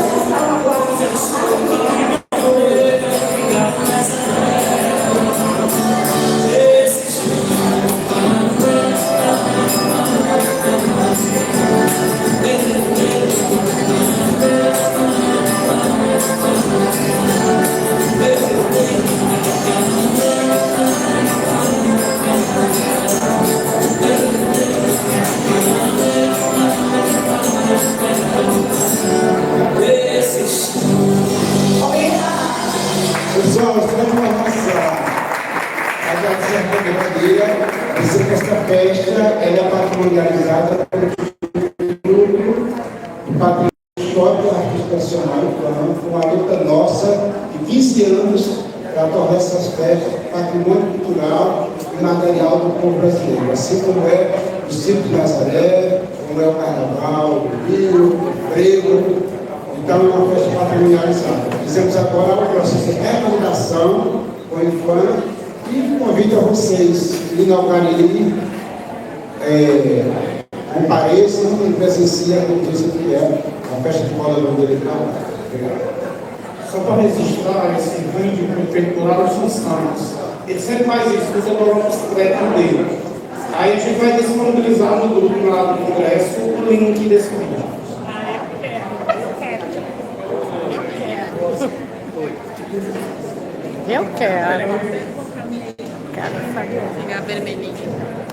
Bandeira fincado nessa terra, nesse chão. Pessoal, só uma informação. Agradecer a categoria, dizer que esta festa ela é patrimonializada pelo Clube do Patrimônio Histórico e Artístico Nacional do Plano, com uma luta nossa de 15 anos para tornar essas festas patrimônio cultural e material do povo brasileiro, assim como é o Circo de Nazaré, como é o Carnaval, o Rio, o Frevo. Então, é uma festa patrimonializada. Fizemos agora o processo de revalidação com o IFAM e convido a vocês que inaugurarem, compareçam e presenciem a notícia que é a festa de bola do bandeira de Natal. Obrigado. Só para registrar, esse vídeo foi feito por Alisson Santos. Ele sempre faz isso, usa o bicicleta dele. Aí a gente vai disponibilizar no grupo lá do Congresso o link desse vídeo. Eu quero. Quero saber. Pegar vermelhinho.